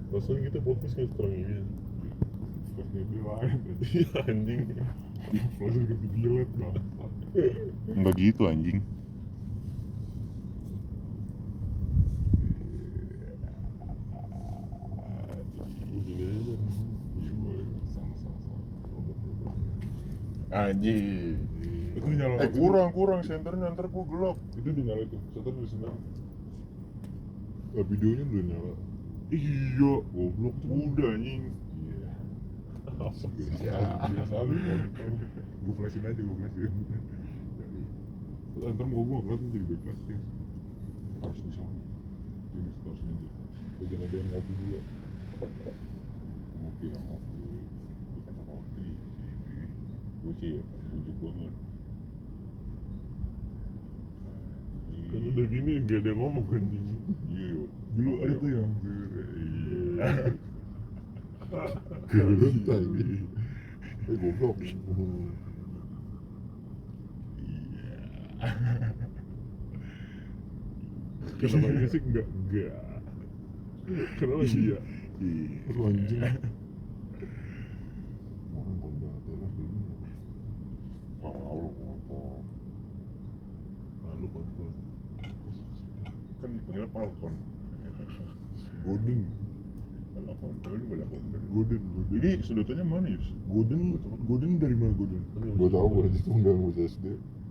Rasanya kita podcast nggak seterang ini. Podcastnya dia lain Iya anjing. langsung ke digilet bang. Enggak gitu anjing. Begini aja. Anjing. Itu nyala Kurang senternya ntar gua gelap. itu dinyala tuh setel di sana. Videonya udah nyala. Iya, Goblok tuh. udah anjing. Iya. Ya. Biasa lu gue flashin aja ntar mau gue ngeliat jadi baik plastik harus di sana ini harus aja jangan ada yang ngopi dulu ngopi Gue sih bujuk banget. Kan udah gini nggak ada yang ngomong anjing. Iya. dulu ada tuh yang Gerentai ini. Goblok. kenapa dia sih enggak Kenapa iya? Lu anjing. Orang kondak teras ini. Tahu ngomong. Lalu podcast. Kan dipanggil Falcon. Godin Falcon, lu banyak konten. Godin Jadi sedotannya mana Yus? Godin dari mana Godin? Gua tahu gua itu enggak bocah SD.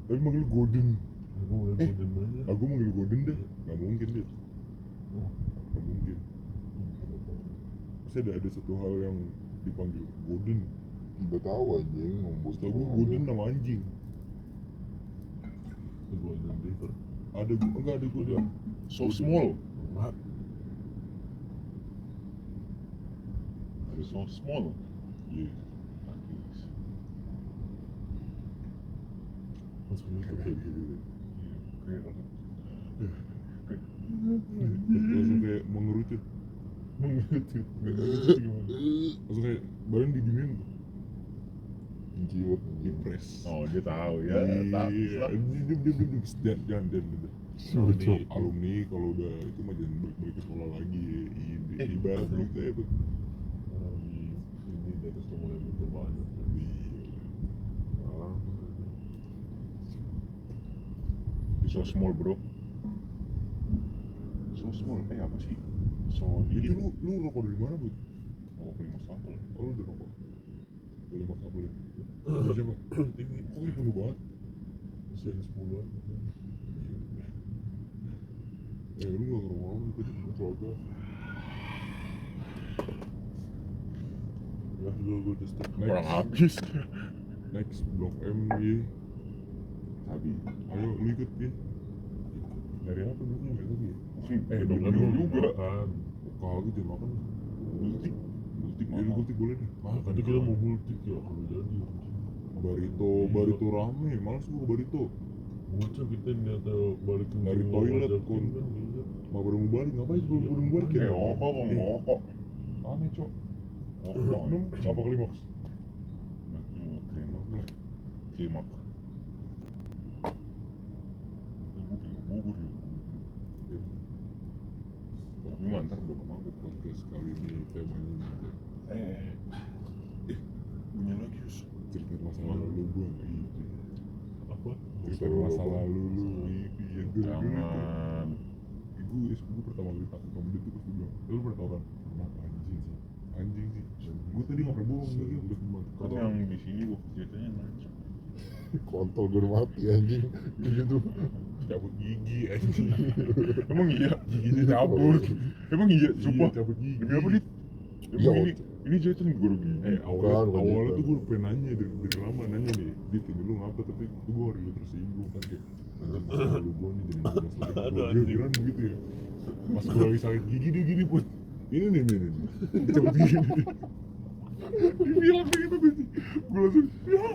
tapi manggil Godin Aku mulai konten aja. aku manggil Godin deh nggak mungkin deh nggak mungkin pasti ada satu hal yang dipanggil Godin. Enggak tahu anjing ngomong Setahu gue Godin nama anjing. Golden River. Enggak ada Godin. So small. Enggak. Ada so small. Iya. Masuk YouTube kayak gitu. Kayak apa? Langsung kayak mengerucut. Mengerucut. Mengerucut gimana? Langsung kayak badan diginiin. jiwet Dipres. Oh dia tahu ya. Iya. Diam. Jangan. Cocok. Alumni kalau udah itu mah jangan balik ke sekolah lagi. Ibarat gitu ya tuh. Ini di atas rumah yang betul banyak. Malah. So small bro. So small. Apa sih? So Itu lu rokok dari mana, Bu? Oh kelima sampel. Oh, lu udah rokok. Boleh makan boleh. Siapa? Ini kok ini penuh banget? Masih ada 10-an. Lu gak ngerokok lu tadi coba. Ya gue udah stop. Kurang habis. Next Blok M ya. Habis. Ayo lu ikut ya. Dari apa dulu nggak tahu ya? Dong juga. Kan. Kagak jangan makan. Gultik. Ya lu gultik boleh deh. Tadi kita mau multik ya kalau jadi. Barito rame, males gua ke Barito. Bocah kita niat balik ke Dari toilet, kan Kun. bisa. Mau baru mau balik, ngapain sih baru mau balik ya? Ngokok. Aneh cok. Minum apa klimaks? Klimak. Bubur ya. Tapi mantap belum mabuk. Podcast kali ini temanya Punya lagi Yus. cerita masa lalu gua. Apa? Cerita masa lalu lu. Iya dulu. Jangan. Gue pertama kali takut sama dia tuh pas gue bilang, lu pernah tau kan? Kenapa anjing sih? Gue tadi gak pernah bohong lagi. Kan yang di sini waktu ceritanya nancap. Kontol gue udah mati anjing. Gitu. Cabut gigi anjing. Emang iya? Giginya cabut. Emang iya? Sumpah. Cabut gigi. Demi apa dit? Ya, Emang ini jahitan guru gini. Awalnya tuh gue pengen nanya dari lama nanya nih, dit ini lu ngapa, tapi itu gue hari lu tersinggung kan kayak lu gue nih jadi masalah gue kira begitu ya. Pas gue lagi sakit gigi dia gini pun ini nih cabut gigi nih. Dibilang begitu tuh, gue langsung ya,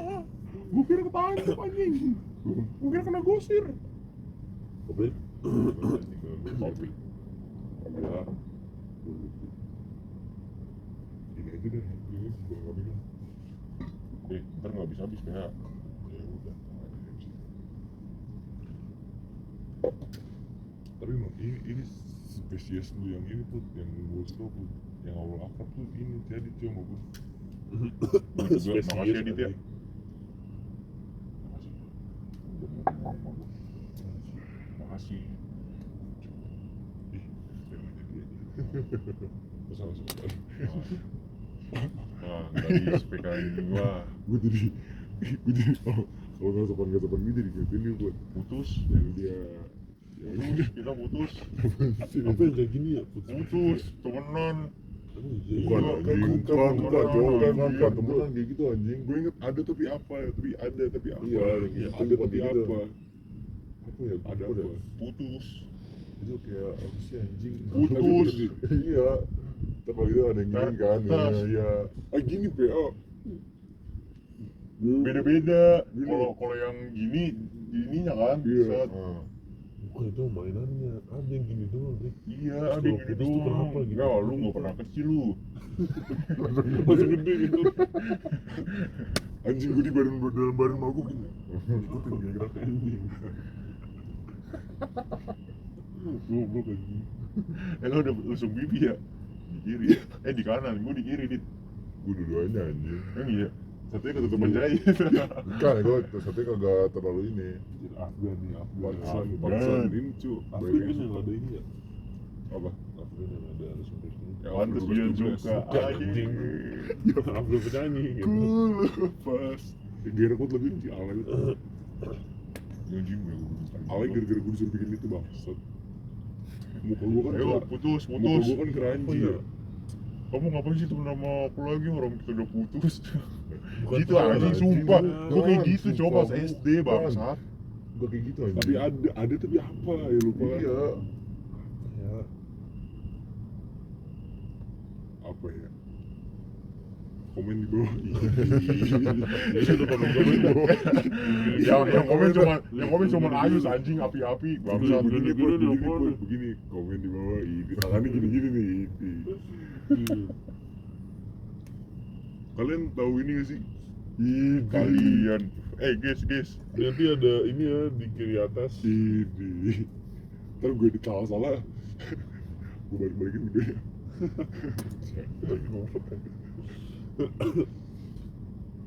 gue kira ketangkep anjing, gue kira kena gosir. Kopi? Kopi. Ya. Ini aja deh, ini juga nggak minum. Ntar nggak bisa habis PH. Ya udah, tapi emang ini spesies lu yang ini put, yang gue suka put, yang awal akrab tuh ini jadi cuy sama gue. Gue juga, makasih Adit ya. anjing. Makasih. Udah mau ngomong sama gue. Makasih. Ih, jangan jadi aja. Sama-sama. Nah, dari SPKN gua Gue jadi kalau nggak sopan gue jadi kayak ini buat putus. yang dia Putus, kita putus. Apa yang kayak gini ya? Putus, temenan. bukan Iya, anjing, bukan, bukan bukan. temenan kayak gitu anjing. Gue inget ada tapi apa, tapi ada tapi apa. Iya, Iya, itu ada bukan tapi gitu. apa. Apa ya? Ada Apa apa? ya? Putus. Itu kayak apa sih anjing? Putus. Iya. Tapi itu ada yang gini kan? Tas. Iya. Ah gini PA. Beda-beda. Gini. Kalau yang gininya kan. Iya. Set. Ah. Bukan itu mainannya, ada yang gini doang, Rick. Iya, Terus ada kalau yang putus gitu tuh doang. kenapa gitu? Enggak, lu nggak pernah kecil lu. Masih gede gitu. Anjing gue di dalam badan mau gue gini. Gue tinggal gerak anjing. Goblok anjing. Lu udah usung pipi ya? Di kiri. Di kanan, gua di kiri, Dit. Gue dua-duanya anjing. Yang iya. Satunya kata temen Temen saya. jahit. Bukan, gue satunya kagak terlalu ini. Afgan nih, Afgan. Paksan ini cu. Afgan kan yang ada ini ya? Apa? Afgan yang ada sampai sini. Ya pantes dia suka anjing. Afgan penyanyi gitu. Ku lepas. Dia rekod lebih si alay itu. Anjing gue lupa. Alay gara-gara gue disuruh bikin itu bangsat. Muka gue kan Ayo kerak. putus, Muka putus. gue kan keranji Apa ya. ya? Kamu ngapain sih temen sama aku lagi, orang kita udah putus. Bukan Gitu temen, anjing, anjing. sumpah. Gue kayak Bukan, gitu coba sumpah, pas SD bukan. bangsat. Gue kayak gitu aja. Tapi ada tapi apa ya lupa. Iya. Ya, Apa ya? Komen di bawah. itu komen di bawah. Yang komen cuma Ayus anjing api-api bangsat. Begini, Begini, komen di bawah ini tangannya gini-gini nih ini. Kalian tahu ini gak sih? Kalian. Guys. Nanti ada ini ya di kiri atas. Ini. Ntar gue salah. Gue balik-balikin videonya.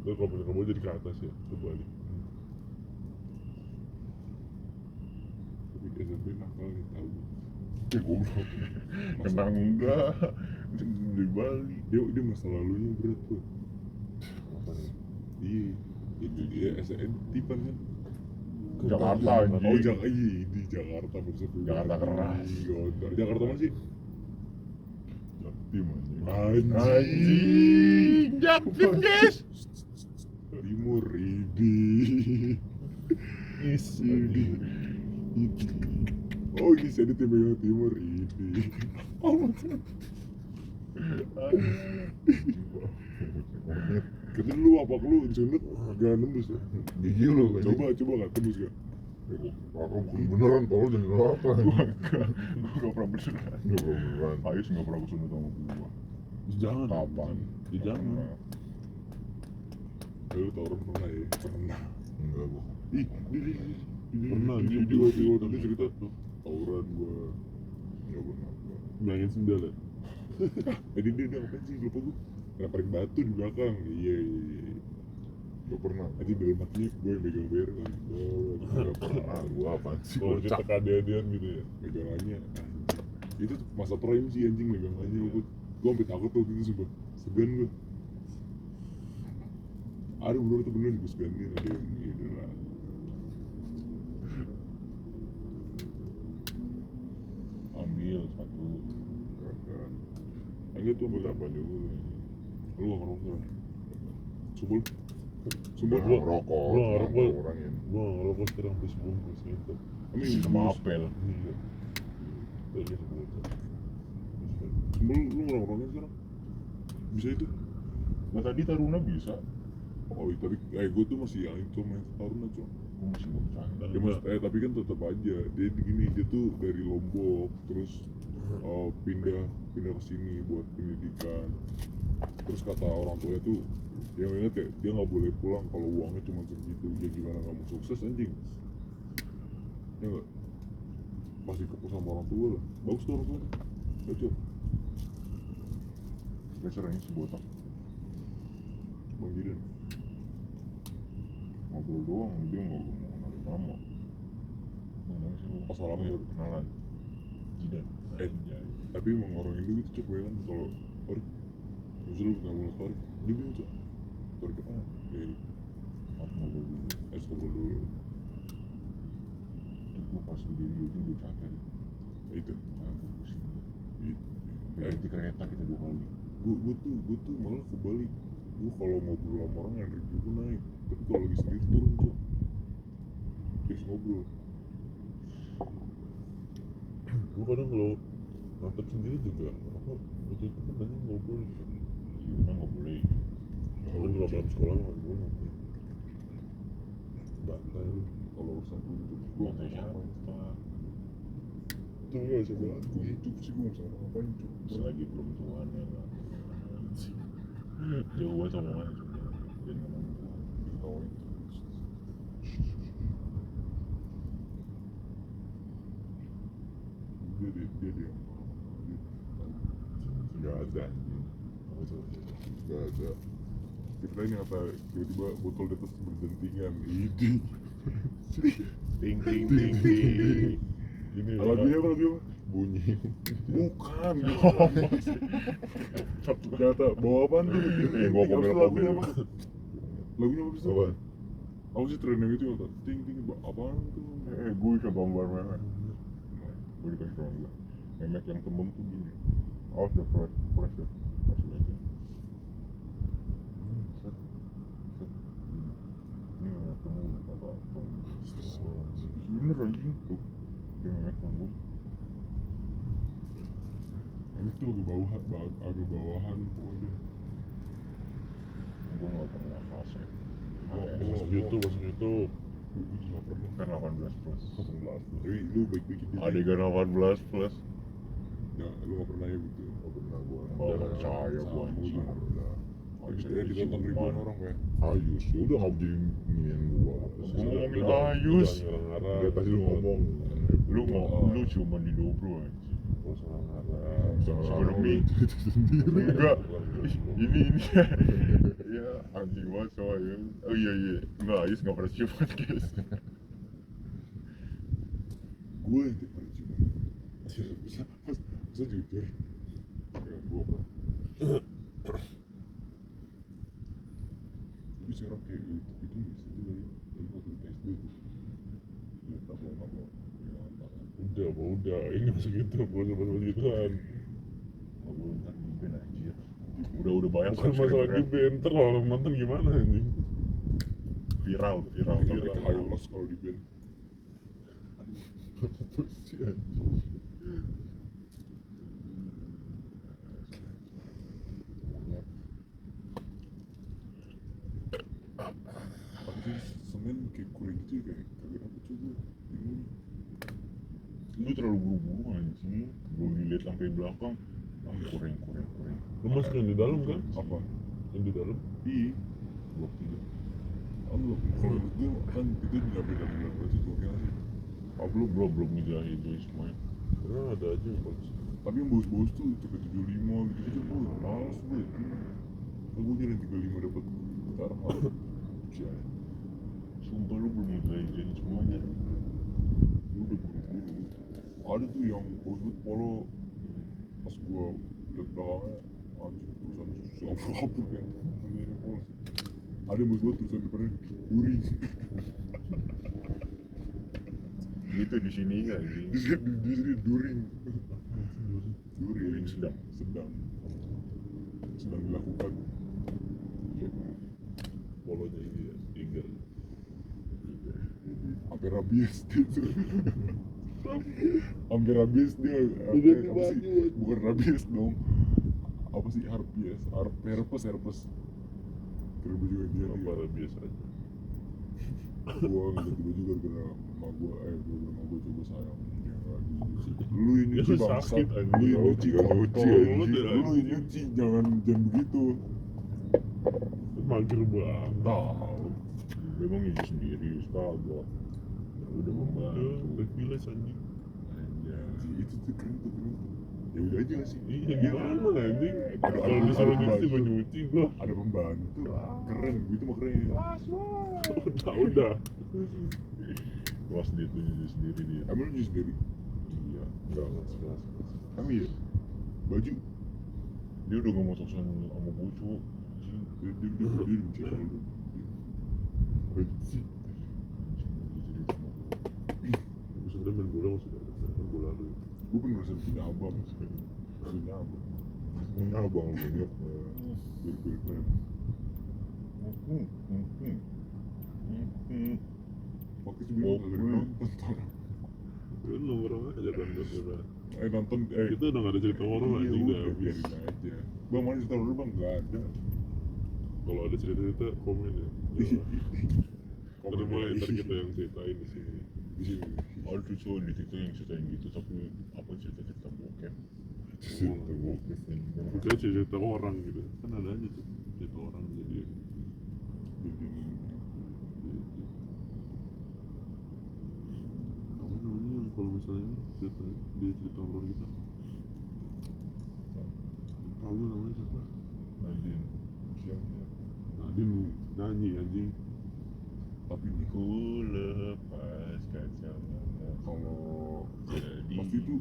Terus komen kamu jadi ke atas ya, coba nih. Tapi SMP nakal nih tahu. Goblok. Kenang enggak. Di Bali. Dia masa lalunya berat tuh. Apa nih? Iya. Itu dia SN Tipan kan. Jakarta Oh, anjing. iya di Jakarta bersatu. Jakarta keras. Jakarta mana sih? Tim anjing. Anjing. Jaktim guys. Timur ini. Ini. Oh ini saya di tim yang timur ini. Oh kata lu apa lu sunat gak nembus ya? Gigi lu Coba gak tembus gak? Aku bukan beneran, Paul jadi apa? Gua gak pernah beneran. Enggak beneran. Ayus gak pernah kesunat sama gua. Jangan. Kapan? Ya, jangan. Lu tau orang pernah ya? Pernah. Enggak, Bu. Ih, Pernah, di dia waktu bilang itu cerita tuh. tawuran gua. Enggak pernah. Bilangin sendal ya. Jadi dia ngapain sih lupa gua? Ngelemparin batu di belakang. Iya. Enggak pernah. Nanti dalam hatinya gue yang megang bayar kan. Enggak pernah. Gua apaan sih? Kalau kita Bocah. kadean gitu ya. Megangannya anjing. Itu masa prime sih anjing megangannya. Gue sampai takut waktu itu sumpah. Segan gue. Ada bener temen gue seganin ada yang gitu lah. Ambil satu. Kagak. Enggak tuh ambil apa dulu. Lu gak ngerokok. Sumpah. Sumpah Gua lu. ngerokok. Gua ngerokok. Kurangin. Gua ngerokok sekarang habis bungkus gitu. Amin Sama apel. Iya. Kayaknya sebelum. Sumpah lu ngerokoknya sekarang. Bisa itu? Nah tadi Taruna bisa. Oh iya, tapi gue tuh masih yang itu main Taruna cuma. Gua masih mau bercanda. Ya mas, tapi kan tetap aja dia gini, dia tuh dari Lombok terus pindah ke sini buat pendidikan. Terus kata orang tuanya tuh yang ingat kayak dia nggak boleh pulang kalau uangnya cuma segitu. Ya gimana kamu sukses anjing? Ya nggak? masih ketemu sama orang tua lah, bagus tuh orang tua, cocok. Restorannya si botak Bang Jidan, ngobrol doang, dia mau narik nama. Namanya sih pas lama ya kenalan. Jidan. tapi emang orang Indo itu cok kan kalau Torik, misalnya lu nggak mulai Torik, dia bilang cok, Torik apa? Aku ngobrol dulu. Ngobrol dulu, Itu pas di ujung gue capek. itu. Aku pusing. Gitu. Di kereta kita 2 kali. Gue tuh malah kebalik. Gue kalau ngobrol sama orang yang review gue naik, tapi kalau lagi sendiri turun cok. Terus ngobrol. Gue kadang kalau nonton sendiri juga apa butuh temen aja ngobrol. Iya, nggak boleh. Kalau kalau dalam sekolah nggak boleh ngobrol. Bantai lu. Kalau urusan gue itu gue Gua nggak kayak ngapain. siapa? Itu nggak bisa bilang. Gue hidup sih gue nggak usah ngapain cok. Selagi belum tuan ya nggak. Jauh banget omongan cuma dia ngomong Diketawain. Dia yang Nggak ada. Apa itu? nggak ada. Kita ini apa tiba-tiba botol di atas berdentingan, idi. ting ting ting ting. Ini Lagunya apa lagunya? Bunyi. Bukan. Ternyata bawa apaan tuh? Gua Apa komen. lagunya apa? Lagunya apa sih? Apaan? Apa sih trennya gitu kata? Ting ting apaan tuh? Gue bisa gambar memek. Gue dikasih orang gue. Memek yang tembem tuh gini. Awas deh fresh deh. Masuk aja. Set. Set. Ini memek tembem apa? Bener anjing tuh. Dia memek tembem. Ini tuh agak bawahan pokoknya. Gue nggak pernah fase. Masuk YouTube, masuk YouTube. Gue juga nggak pernah. Kan 18 plus. 18. Tapi lu baik-baikin dia. Adegan 18 plus. Ya, lu nggak pernah ya gitu. Oh benar gua. Oh, percaya gua Sama, anjing. gua juga pernah. Habis itu ditonton ribuan orang kayak. Ayus, udah nggak jadi nginiin gua. Ngomongin Ayus. Ngarang-ngarang. Dia tadi lu ngomong. Lu cuma di dobro anjing. Oh, salah ngarang. Sebelum ini enggak ini ya anjing banget soalnya. Oh iya enggak Ayus nggak pernah ciuman guys. Gue yang tiap hari cuma. Masa jujur. Ya, gue apa? Tapi sekarang kayak itu gitu kali. Tapi waktu di PSD itu. Ya, tak mau. Ya, tak. Udah. Ini masuk YouTube, gua sama gituan. Oh, gue ntar di band anjir. Udah banyak Bukan masalah di band, ntar kalau orang nonton gimana anjing? viral. Tapi kehayolas kalau di band. Terus sih anjing. Tapi Senin kayak kurang gitu ya kayak kagak dapet coba. Bingung. Lu terlalu buru-buru anjing. Gue dilihat sampai belakang. Kurang. Lu masuk yang di dalam kan? Apa? Yang di dalam? Iya. Blok 3. Kalau menurut gue kan itu nggak beda-beda berarti tuh kayak sih. Oh belum ngejelasin itu semuanya. Karena ada aja yang bagus. Tapi yang bagus-bagus tuh cepet 75 gitu gue males gue. Kan gue jalan 35 dapet karma. Cian. Sumpah lu belum ngejelasin semuanya. Lu udah buru-buru. Ada tuh yang bagus banget polo. Pas gue liat belakangnya anjir tulisan susah apa kan. Namanya polo. Ada yang bagus banget tulisan depannya During. Gitu di sini ya anjing. Di sini During. During sedang. Sedang dilakukan. Polonya ini ya, Tiger. Hampir rabies gitu. Hampir rabies dia. Udah Apa sih? baju. Bukan rabies dong. Apa sih herpes? Herpes. Kira baju yang dia. Apa biasa aja. Gua ngeliat baju gara-gara emak gua coba sayang. Ya, lu yang nyuci Ya, bangsat. sakit, anjing. Lu yang nyuci Gak kontol. nyuci, Lu anjing. yang nyuci jangan begitu. Mager banget. Tahu. Memang nyuci sendiri sekarang gua. Udah membantu. Udah village anjing. itu tuh keren tuh. Ya udah aja nggak sih. Iya gimana anjing? Ada Kalau disuruh nyuci pembantu. gue nyuci gue. Ada pembantu, keren, itu mah keren. Udah. Gua sendiri tuh nyuci sendiri dia. Emang lu nyuci sendiri? Iya. Enggak sekelas. Emang iya? Baju? Dia udah gak mau sok sama gua cowok. Dia benci sama lu. Benci. Gue sebenernya main bola maksudnya. Main bola lu. Gue pernah rasa punya abang. Punya abang. Punya abang banyak. Bir keren. Waktu itu bilang gak ada nonton. Lu nomor aja kan udah. Nonton Itu udah gak ada cerita horor iya, anjing udah udah habis. biarin aja. Bang mana cerita dulu bang? Gak ada. Kalau ada cerita komen ya. Ada mulai ntar kita yang ceritain di sini. Di sini. Ada tuh cowok di TikTok yang ceritain gitu tapi apa cerita bokep. Cerita bokep. Kita cerita orang gitu. Kan ada aja tuh cerita orang jadi. Apa namanya yang kalau misalnya cerita dia cerita horor kita. Tahu lu namanya siapa? Nadine. Siapa? Nadine nyanyi anjing. Tapi Ku lepas kacamata. kalau Jadi pasti itu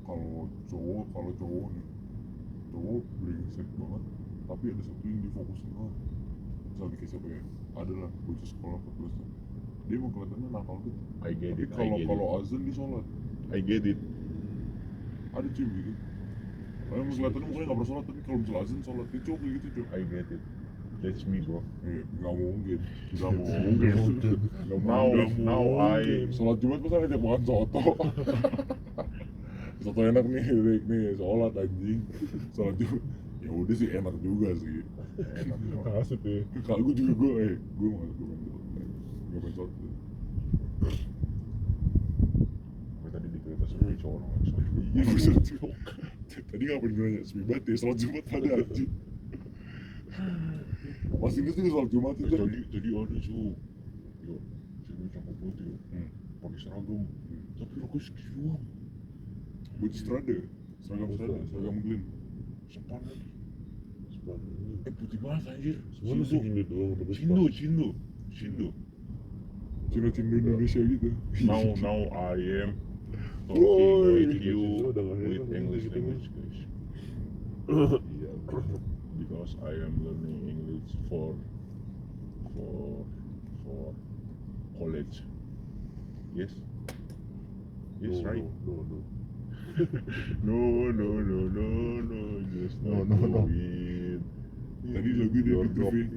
kalau cowok nih, cowok brengsek banget, tapi ada satu yang difokusin misalnya kayak siapa ya, ada lah bocah sekolah 14 tahun, dia emang kelihatannya nakal tuh, I get tapi it, I kalau get kalau it. azan dia sholat, I get it. ada cewek gitu, emang kelihatannya mukanya nggak pernah sholat, tapi kalau misalnya azan sholat, dia cowok kayak gitu cowok, I get it. That's me bro. nggak mungkin, Gak mungkin. Now I sholat Jumat masa ngajak makan soto. Soto enak nih, Rick nih, sholat anjing. Sholat Jumat, ya udah sih enak juga sih. Enak. Kasut ya. Kalau gue juga gue mau gue main sholat. Gue tadi di kereta sepi cowok orang sholat. Iya gue sholat Jumat. Tadi ngapain gue nanya sepi banget ya, sholat Jumat pada anjing. Masih inget juga sholat Jumat itu. Jadi ada cowok. Yo, cewek cakep banget yo. Pakai seragam. Tapi rokok segini doang. Buat seragam Glenn. Sepan lagi. Sepan. Putih banget anjir. Semuanya segini doang tapi Cindo. Cina Indonesia gitu. Now I am Woi. talking with you Udah nggak with heran English gitu. language guys. Iya, because I am learning English for college. Yes, right. No. No, just No, not no. do it. Tadi lagu dia Your di drop. TV.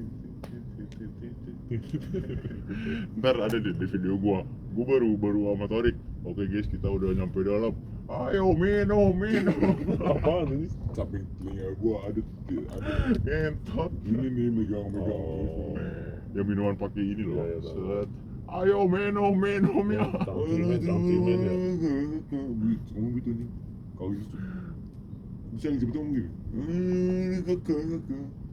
Ntar ada di video gua baru sama Torik. Oke guys, kita udah nyampe dalam. Ayo minum. Apaan ini? Samping telinga gue ada Entot. ini nih megang Oh. Yang minuman pakai ini loh. Iya, tahu. Set. Ayo minum ya. Tangcimen ya. ngomong gitu nih kalau gitu bisa yang cepet ngomong gitu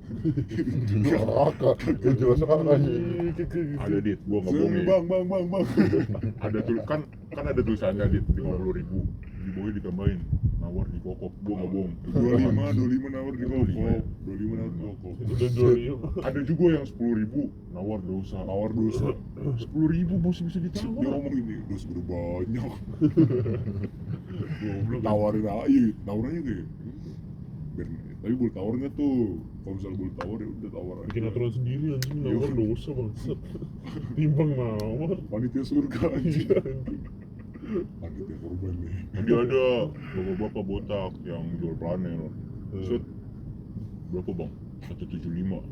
Kakak, dia jelas kakak nih. Ada dit, gua nggak bohong ya. bang Ada tuh kan ada tulisannya dit 50.000. Di bawahnya ditambahin nawar di kokok. Gua nggak bohong. 25 nawar di 25 ya. kokok 25 nawar di kokok Udah 25. Ada juga yang 10.000 nawar dosa. 10.000 masih bisa dia ditawar. ngomong ini dos udah banyak goblok tawarin aja tawarannya kayak tapi boleh tawarnya tuh kalau misalnya boleh tawar ya udah tawar aja Bikin aturan sendiri anjing nawar dosa bangsat. Timbang nawar. panitia surga aja panitia korban nih Nanti ada bapak-bapak botak yang jual planner. Set. Berapa bang? 175.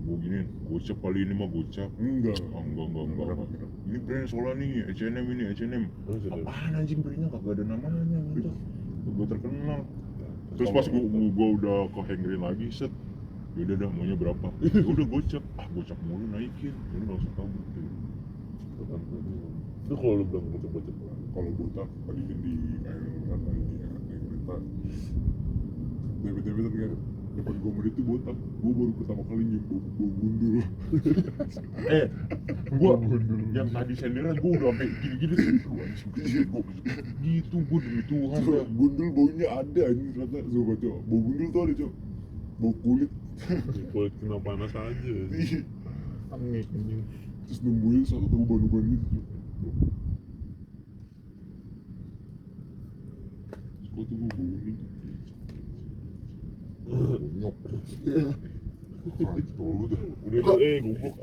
Gue giniin, gocap kali ini mah gocap. enggak Enggak. Ini brand soalnya nih, H&M. Apaan anjing brandnya kagak ada namanya mantap. Gue terkenal. Terus pas gua udah ke hangrin lagi set. Ya udah dah maunya berapa? Ya udah gocap. Gocap mulu naikin. Ya udah langsung kabur tuh. Itu kalau lu bilang bocah-bocah. kalau botak tadi kan di kayak kereta tapi kan depan gua sama dia tuh botak. Gua baru pertama kali nyium bau gundul. Gua yang tadi senderan gua udah sampai gini-gini tuh. Gua gitu, gua demi Tuhan Cok, dah. gundul baunya ada anjing ternyata. Coba cok, bau gundul tuh ada cok. Bau kulit. Kulit kena panas aja. Iya. Aneh anjing. Terus nungguin satu uban-uban gitu cok. Terus kok tuh gua bau gundul tuh. Bonyok. Tol lu dah. Udah goblok.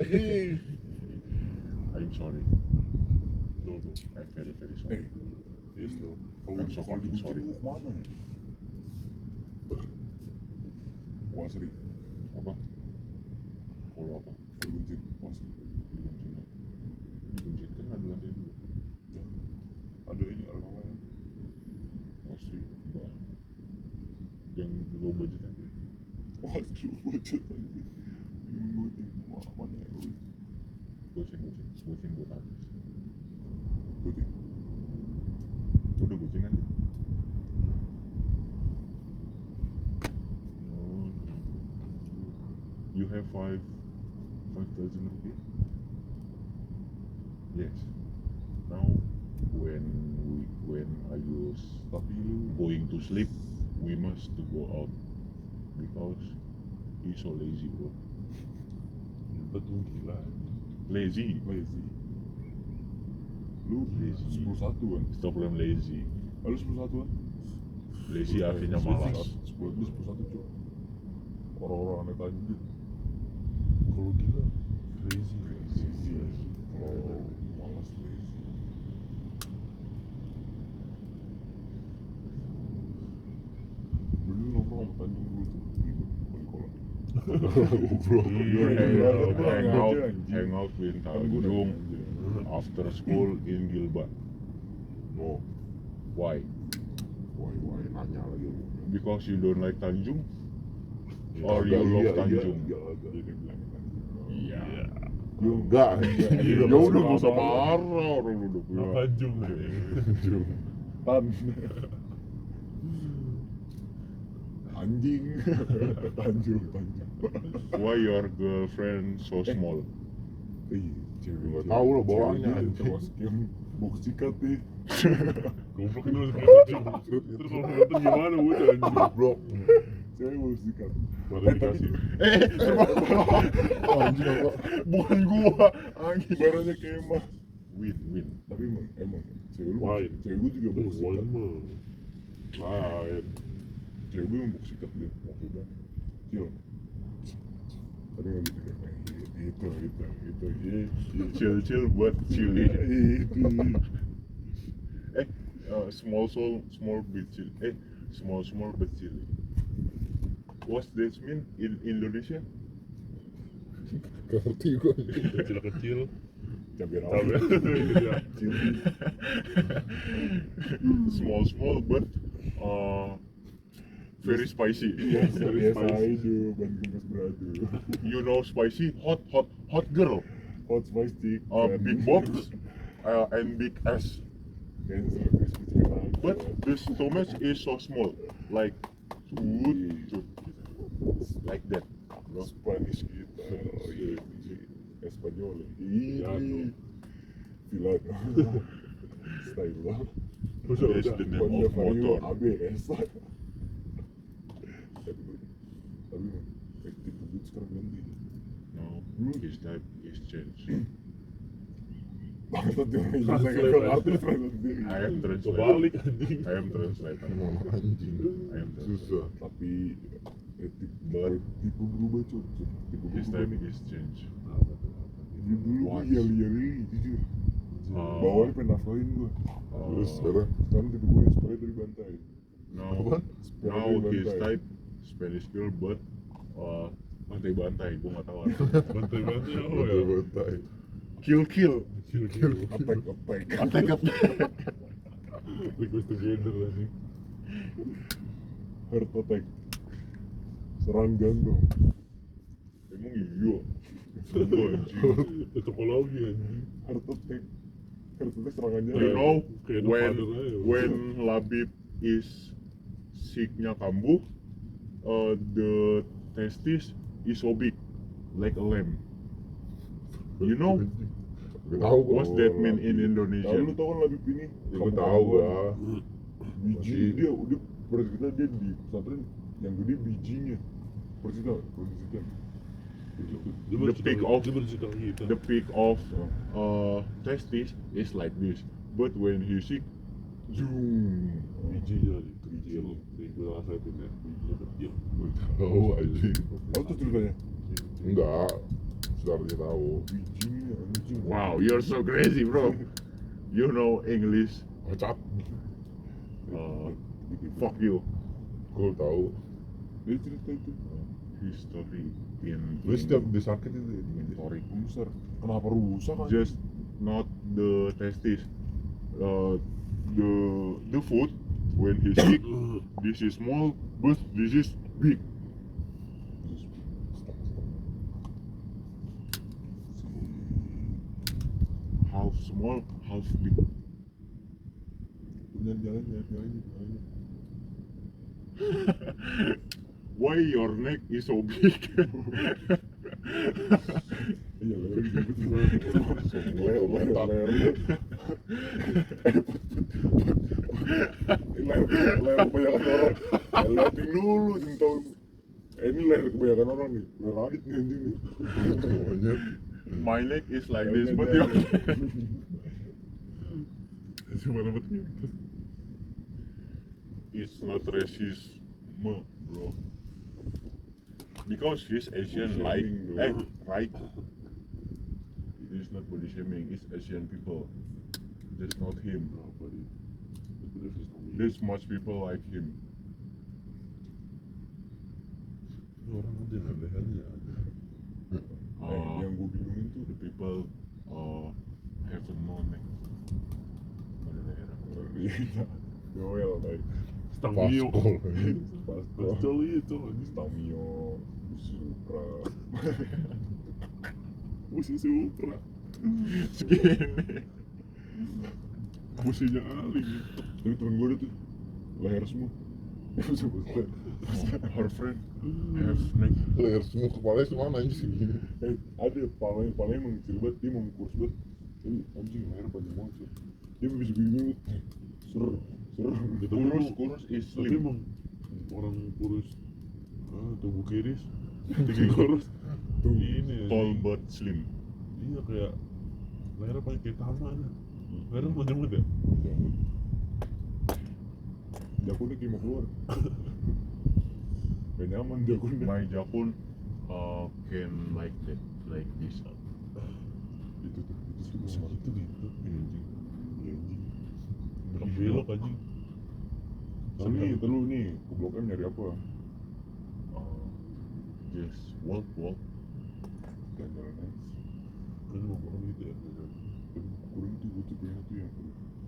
I'm sorry. No. I'm very very sorry. Yes, no. I'm so fucking sorry. Kemana ya? Wah sering. Apa? Kalau apa? Dibuncit. Wah sering. Dibuncit kan ada lantai dulu. Ada ini orang lain. Pasti. Yang low budget aja. Wah lu bocet anjing. Bingung gua nih. Mana ya lu? Goceng buat habis. Bocet. Udah goceng aja. You have 5,000 rupiah? Yes. Now when I was Tapi lu going to sleep, we must to go out because he's so lazy, bro. Betul gila. Lazy. lazy. Lu Lazy. 10-1 kan? Stop bilang lazy. Lu 10-1 kan? Lazy artinya malas. 10 lu 10-1 cok. Orang-orang aneh Tanjung. Kalau gila crazy. Kalau malas lazy. Dulu nongkrong sama Tanjung dulu tuh. Balik kolam. Bro, You hang out with Kan gua udah Tanjung anjing. after school in Gilbert. Oh, Why? Wah, nanya lagi. Because you don't like Tanjung? Or Agak, you love iya, Tanjung? iya agak. Dia bilang Tanjung. Iya. Enggak. Ya udah gak usah marah, orang lu udah punya. Apa jum? Tan. Anjing. Tanjung. Why your girlfriend so small? Iya, cewek. Nggak tahu lah bawaannya, Cewek anjing. cowok skim box cikat nih. Goblok itu terus kalau nonton gimana udah anjing. Goblok. Cewek box cikat. Baru dikasih. Anjing apa? Bukan gua, anjing. Ibaratnya kemah. Win. Tapi emang cewek lu, Lain. cewek gue juga box Wah, cikat. mah. Lain. Cewek gue yang box cikat dia waktu itu. Cil. Tadi nggak gitu kan? Itu. Chill buat chili. Itu. Small but chili. Small but chili. What's that mean in Indonesia? Gak ngerti gue. Kecil-kecil. Cabai Cabai. rawit. Iya. Small but very spicy. Biasa aja, bandung mas beradu. You know spicy, hot girl. Hot spice chicken. Big box and big ass. Cancel crispy chicken aja. But the stomach is so small, like like that. Bro. Spanish gitu. Oh iya, Espanyol. Filado. Ini Filado. Style lah. That's the name Honda of Vario motor. ABS. Tapi tipe gue sekarang ganti. No, his type is changed. Bangsat dia orang Indonesia Translate, kalau ya. artis translate sendiri. I am translator. Kebalik anjing. I am translator. Emang anjing. I am translator. Susah. Tapi But tipe berubah cuy. Tipe his berubah type nih. is changed. Dulu gue What? yali-yali jujur. Bawahnya pengen nafkahin gue. Terus sekarang Sekarang tipe gue sepeda dari bantai. Now his type Spanish girl, but bantai-bantai. Gue nggak tahu. Bantai-bantai apa ya? bantai. Kill. Kill. Attack. Request together anjing. Heart attack. Serang jantung. Emang iya. Enggak anjing. Topologi anjing. Heart attack. Heart attack serangan You jantung. know Kayak when Father aja. when Labib is sicknya kambuh, the testis is so big, like a lamb. You know Gak tahu gua. what's that mean in Tahu lu Indonesian? tau kan Labib ini? Ya, gua tahu gua. Biji dia udah pernah kita dia di pesantren yang gede bijinya. Pernah kita The peak of- dia bercerita gitu. The peak of testis is like this, but when he sick, zoom. Biji jadi kecil, gue rasain ya, bijinya kecil. Tahu aja. Tahu tuh ceritanya? Enggak. Sebenarnya tahu. Bijinya anjing. Wow, you're so crazy, bro. You know English? Kocak. Fuck you. Gua tahu. Dia cerita itu. History in Lu setiap dia sakit itu ya, dengan Sorry. Besar. Kenapa rusak kan? Just not the testis. The foot when he's sick, this is small, but this is big. Half small, half big. Punya jalan. Why your neck is so big? Iya leher gitu. Leher kebanyakan orang. Liatin dulu jangan tahu. Ini leher kebanyakan orang nih. Leher Adit nih anjing nih. Monyet. My neck is like this, but your Cuma dapat gitu. it's not racism, bro. Because he's Asian, like, right? It is not body shaming. It's Asian people. Just not him. Berapa dia? Bener sih, Tommy. There's much people like him. Ini orang ada yang lehernya ada. Yang gue bingungin tuh The people have no neck. Ada daerah. Joel kayak Stangmio. Paskol. Paskol itu anjing. Stamio, Supra. Musuh Supra. Segini. Musuhnya Ali. Tapi temen gue ada tuh leher semua. Her friend have neck. Leher semua kepalanya semana anjing segini. Ada palanya emang kecil banget, dia emang kurus banget. Tapi anjing leher panjang banget sih. Dia bisa begini ser. Gitu Kurus is Tapi slim. emang orang kurus, tubuh kiris, tinggi kurus. Tuh, Ini Tall anjing. but slim. Iya kayak lehernya pakai kayak tangan. Lehernya panjang banget ya. Jakunnya kayak mau keluar. Gak nyaman jakunnya. My jakun can like that, like this. Itu semua. Segitu gitu. Iya anjing. Iya anjing. Belok belok anjing. Sini terus nih, ke Blok M nyari apa? Just walk. Jalan-jalan aja. Kan mau makan gitu ya. Tapi kurang tuh gue tuh pengen tuh yang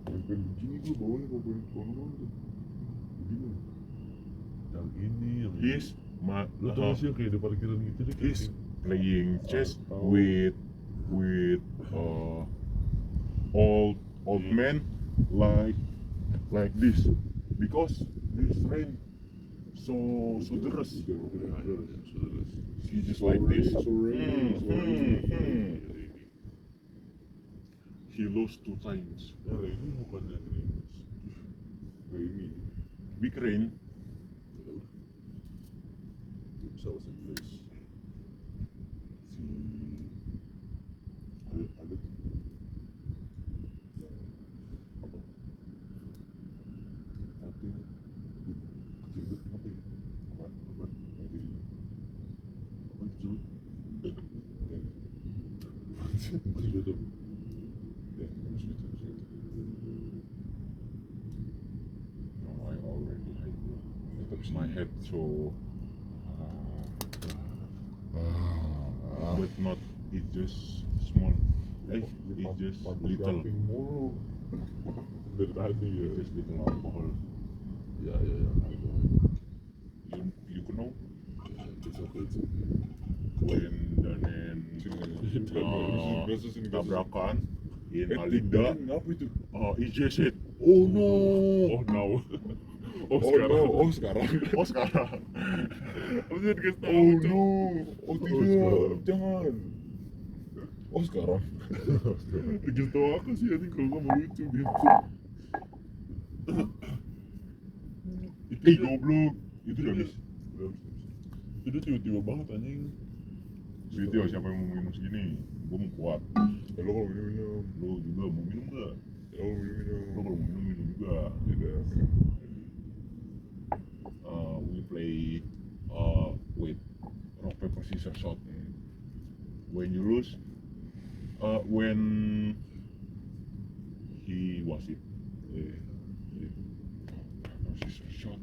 pengen begini gue bawa nih kalau pengen konon tuh. Begini. Yang ini yang He's lu tau gak sih yang kayak di parkiran gitu deh. he's playing chess Tahu. with old man like this because this rain so deras. He just like this. He lost 2 times. Yang ini bukannya ini. Kayak ini. Big rain. Dia bisa bahasa Inggris. Ada tuh. Apa? Hati. Kecil banget apa ya? Apa? Hati. Apa kecil? Masih beda. Ya, harus gitu. No, I already hate you. Tapi My head so but not it just small. It just little. mulu. Dari tadi ya. Just little alcohol. Ya. You know It's okay. when Danen tabrakan in Alinda Apa itu? IJZ. Oh no. Oh no. Oh sekarang. Oh sekarang. Maksudnya dikasih tahu. Oh no. Oh sekarang. tidak, jangan. Oh sekarang. Dikasih tahu aku sih anjing kalau nggak mau lucu gitu. Goblok. Itu udah habis. Itu tiba-tiba banget anjing. Gitu ya, siapa yang mau minum segini? Gue mau kuat. Ya, lo kalau minum. Lo juga mau minum nggak? Ya, lo minum. Lo kalau mau minum juga. Tidak. We play with rock paper scissors shot. When you lose, when he was it. Scissors shot.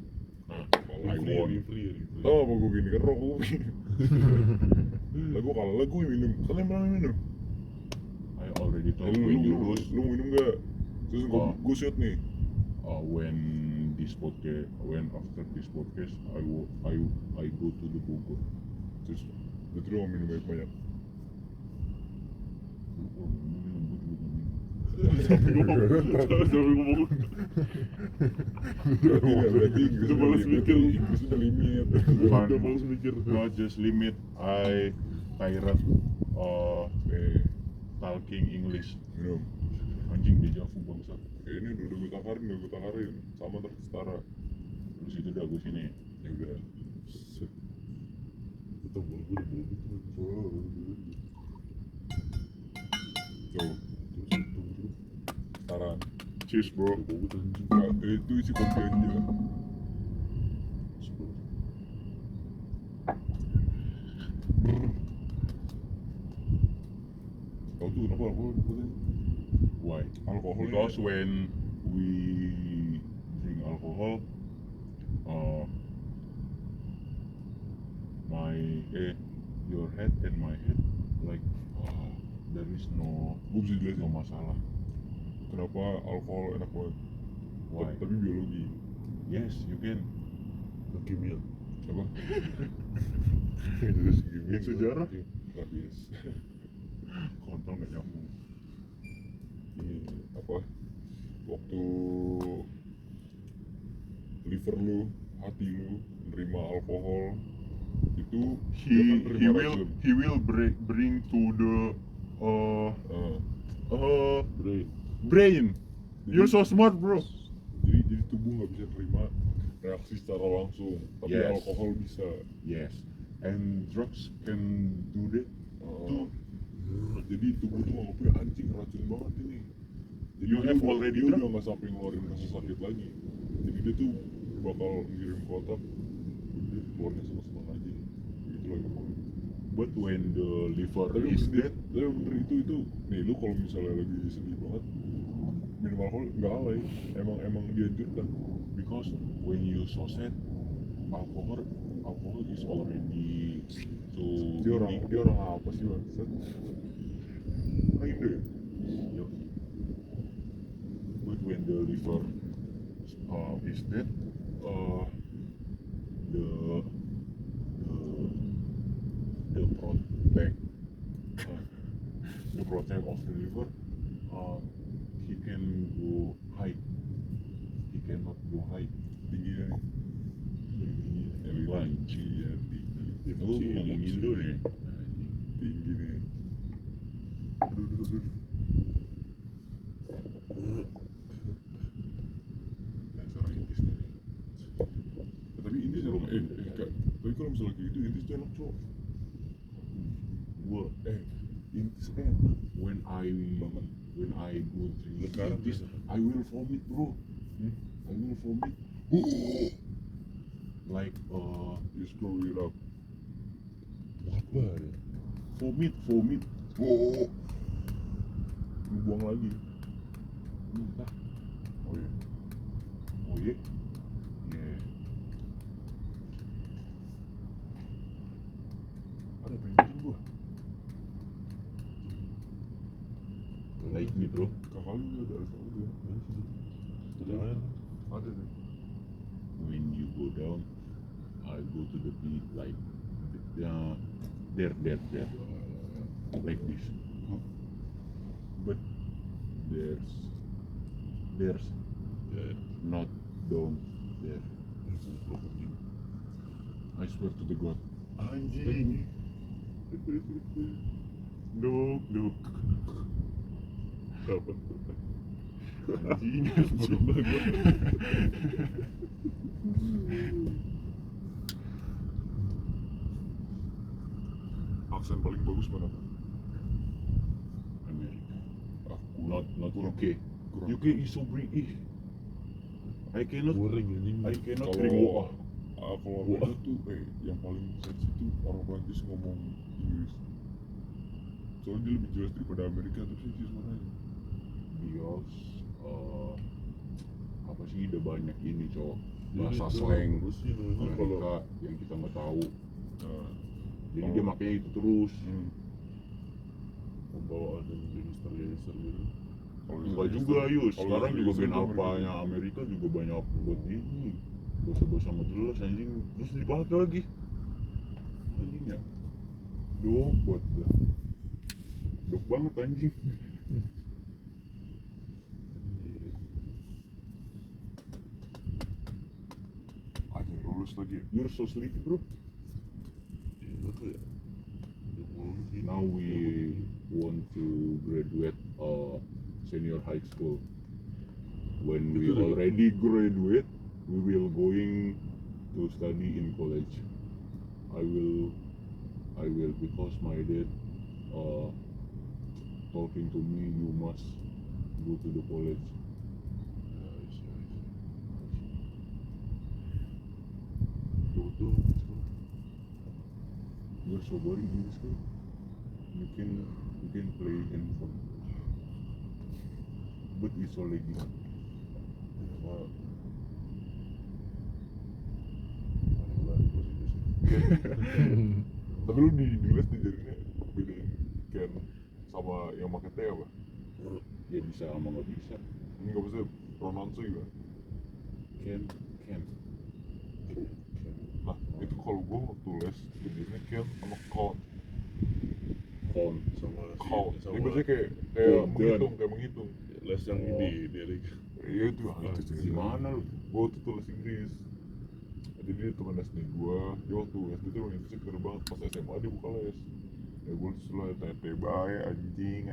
I won. Oh, apa gue gini kan rokok gini. Lah gue kalah lah gue minum. Kalian pernah minum? I already told Lu when you lose. minum gak? Terus gue shoot nih. When after this podcast, I go to the Bogor. Terus lu mau minum banyak. Sampai ngomong. Berarti itu balas mikir. Inggris udah limit. Udah balas mikir. Not just limit, I tired talking English. Minum. Anjing dejavu bangsa. Ini udah gue takarin. Sama terus setara. Terus itu udah gue sini. Ya udah. Betul gue udah bawa gitu. Tuh. Setara. Cheers bro. Nah, itu isi kopi aja. Kau tuh kenapa alkohol dibuatin? Why? Alkohol Because when we drink alcohol, your head and my head, like there is no Gue bisa jelasin no masalah. kenapa alkohol enak banget. Why? Tapi biologi. Yes, you can. Kimia. Apa? Terus kimia sejarah. Rabies. Kontol nggak nyambung. Ini apa? Waktu liver lu, hati lu menerima alkohol itu dia kan terima racun. He will bring to the brain. You're so smart, bro. Jadi tubuh nggak bisa terima reaksi secara langsung, tapi Yes. alkohol bisa. Yes, and drugs can do that too. Jadi tubuh tuh nganggapnya anjing racun banget ini. Jadi You have already dia drug? udah nggak sampai ngeluarin rasa sakit lagi. Jadi dia tuh bakal ngirim ke otak, udah keluarnya senang-senang aja. Gitu lagi pokoknya. But when the liver Tapi is bener, dead, tapi bener itu nih lu kalau misalnya lagi sedih banget minum alkohol nggak alay, emang dianjurkan. because when you so sad, alcohol is already to Dia orang apa sih bangsat? Orang Indo ya? Yup. But when the liver is dead, the protect the protect of the liver, he can go high. He cannot go high. Tingginya nih. Tinggi ya, tinggi. Lu ngomong Indo nih. Tinggi nih. Aduh. Dasar intis nih. Tapi ini kalau tapi kalau misalnya kayak gitu intis tuh enak cowok. Gua Intis enak. when I go drink Sekarang this, bisa. I will vomit, bro. I will vomit. Like You screw it up. vomit. Oh. Lu buang lagi. Muntah. Oh iya. Oh iya. Yeah. Ada pengen gua. Like me, bro. Kakak lu ada tahu dia. Ada deh. When you go down, I go to the beat like there, like this. But there's not down there. I swear to the God. Anjing. Duk. Kapan? Anjing. Aksen paling bagus mana? Amerika. Aku Not UK. kurang. UK is so British. I cannot Boring anjing. drink Kalau water. kalau Amerika tuh yang paling sensi tuh orang Prancis ngomong Inggris. Soalnya dia lebih jelas daripada Amerika tapi sih suaranya. Because apa sih udah banyak ini cowok Ini bahasa tuh slang terus ini namanya kalau Amerika yang kita nggak tahu. Nah, Jadi Oh. dia makanya itu terus. pembawaan yang gangster gitu. kalau Enggak di- juga Yus. kalau Sekarang di- juga di- band di- apanya Amerika juga banyak buat ini. Bahasa-bahasa nggak jelas anjing terus dipakai lagi. Anjing ya. Dok buat dah. Dok banget anjing. Anjing lulus lagi ya. You're so sleepy bro. Iya tuh ya. Udah mulai sih. Now we want to graduate senior high school. When we Itu deh. already graduate, we will going to study in college. I will because my dad talking to me, you must go to the college. Ya, isi. Betul. You're so boring in school. You can play handphone, but it's all lagi. Wah. Lari positif sih. Tapi lu di les diajarinnya bedain Ken sama yang pakai T apa? Ya bisa sama nggak bisa. Ini nggak bisa pronounce gimana? Can. Nah itu kalau gua waktu les diajarinnya Ken sama Count. Con. Sama Count. sama Ini biasanya kayak Dan. menghitung. les yang Oh. ini di Erik. Iya itu tuh. Gimana lu? Gua tuh tulis Inggris. Jadi dia teman SD gua, dia waktu SD tuh main seger banget, pas SMA dia buka les. Ya gua selalu tete bae anjing.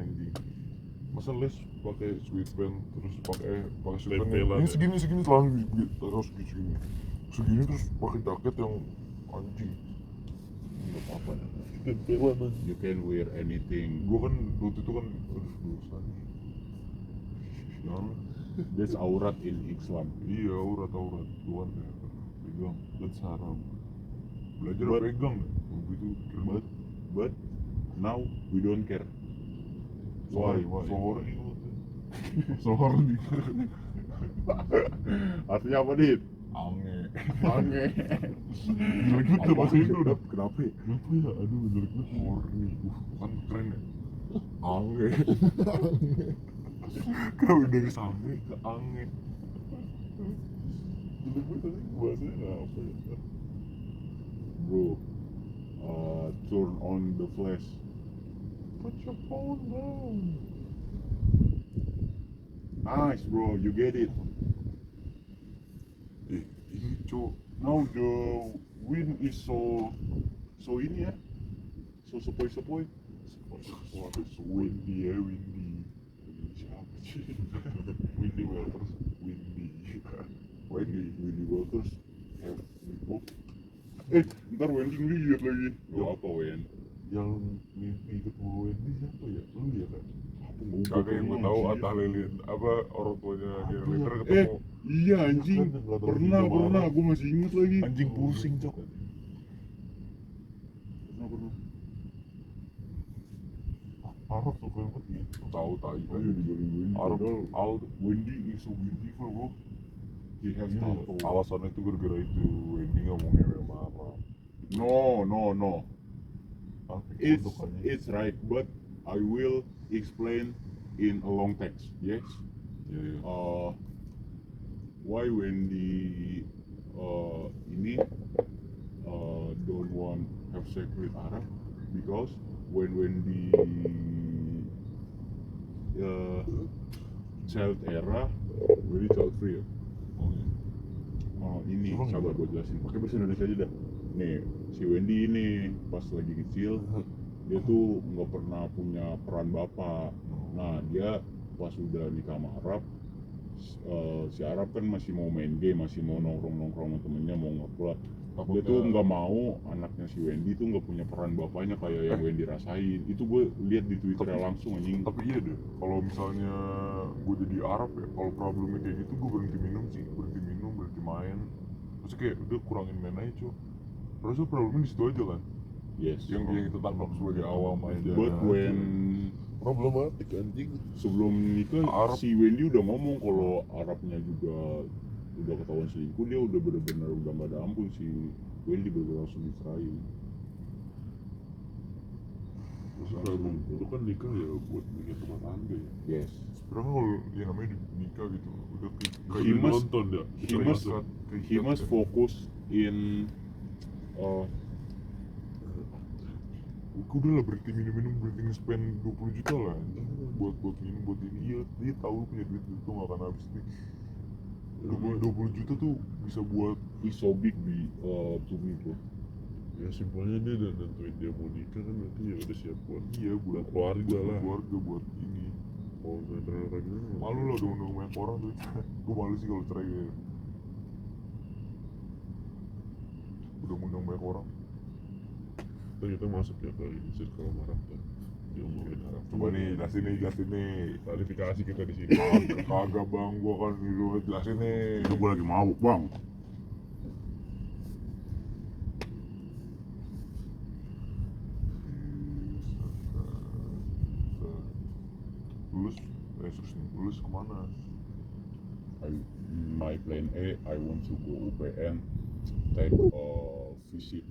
Masa les pakai sweatband terus pakai sweatband Tempelan ini ya? segini celana terus segini terus pakai jaket yang anjing. Nggak apa-apa. Tempelan aja. You can wear anything. Gua kan waktu itu kan dosa nih. Nah, That's aurat in Islam. iya aurat Tuhan ya pegang dan haram. Belajar But- pegang begitu But but now we don't care. Why? Sorry. Sorry. Artinya apa dit? Ange. Aneh. Jelek banget tuh bahasa Indo udah. Kenapa? Ya? Kenapa ya? Aduh jelek banget. Horny. Kan keren ya. Ange. Kenapa dari sange ke ange? Jelek banget tadi bahasanya apa ya? Bro, turn on the flash. Put your phone down. Nice bro, you get it. Ini cowok. Now the wind is so ini ya, so sepoi-sepoi. Waduh, so windy ya, windy. Siapa sih? Windy Welters. Windy Waters. Oh, Ntar Wendy lihat lagi. Oh. Apa Wen? yang mimpi ketemu Wendy siapa ya? Lu ya kan? Apa mau Kagak yang gue tahu Atta Halilintar apa orang tuanya dia Halilintar ketemu Iya anjing. Kan yang nggak tahu Pernah, juga marah. gue masih inget lagi. anjing pusing cok. Pernah. Arab tuh kan gitu. Tahu tai Ayo aja. dibeli Wendy. Arab Padahal Al Wendy is so beautiful bro. He has tattoo. alasannya itu gara-gara itu Wendy nggak mau ngewe sama Arab. No. Ah, It's kodok aja. it's right, but I will explain in a long text. Yes. Iya. Why Wendy ini don't want have sex with Arab? Because when Wendy child era, Wendy child free ya. Oh iya. Ini Emang sabar gimana? gue jelasin. Pakai bahasa Indonesia aja dah. Nih, si Wendy ini pas lagi kecil dia tuh nggak pernah punya peran bapak. Nah dia pas udah nikah sama Arab, si Arab kan masih mau main game, masih mau nongkrong sama temennya, mau ngeklub. Dia tuh nggak mau anaknya si Wendy tuh nggak punya peran bapaknya kayak yang Wendy rasain. Itu gue lihat di Twitternya langsung anjing. Tapi iya deh, kalau misalnya gue jadi Arab ya, kalau problemnya kayak gitu gue berhenti minum sih, berhenti minum, berhenti main. Maksudnya kayak udah kurangin main aja cuy. Terus problemnya di situ aja kan, Yes. yang kita tangkap sebagai awam aja. But when Problematik anjing. sebelum nikah Arab. si Wendy udah ngomong kalau Arabnya juga udah ketahuan selingkuh, dia udah bener-bener udah gak ada ampun, si Wendy bener-bener langsung diserahin. Maksudnya emang itu kan nikah ya buat bikin rumah tangga ya. Yes. Sebenarnya kalau ya namanya nikah gitu, udah kayak He must- nonton ya. he must- He must focus in udah lah berhenti minum-minum, berhenti nge-spend 20 juta lah anjing. buat minum, buat ini. Iya, dia tahu punya duit itu gak akan habis nih. 20 juta tuh bisa buat he's so big to me bro. Ya simpelnya dia udah nentuin dia mau nikah kan, berarti ya udah siap buat buat keluarga lah. keluarga, buat ini. Kalau misalnya cerai gimana? Malu lah udah undang banyak orang tuh. Gue malu sih kalau cerai kayak udah undang banyak orang. Kita masuk ya ke circle marah tuh. Diomongin Arab. Coba nih jelasin nih klarifikasi kita di sini. Kagak bang, gua kan dulu jelasin nih. Itu gue lagi mabuk bang. Lulus, terus nih, lulus kemana? My plan A, I want to go UPN, take visit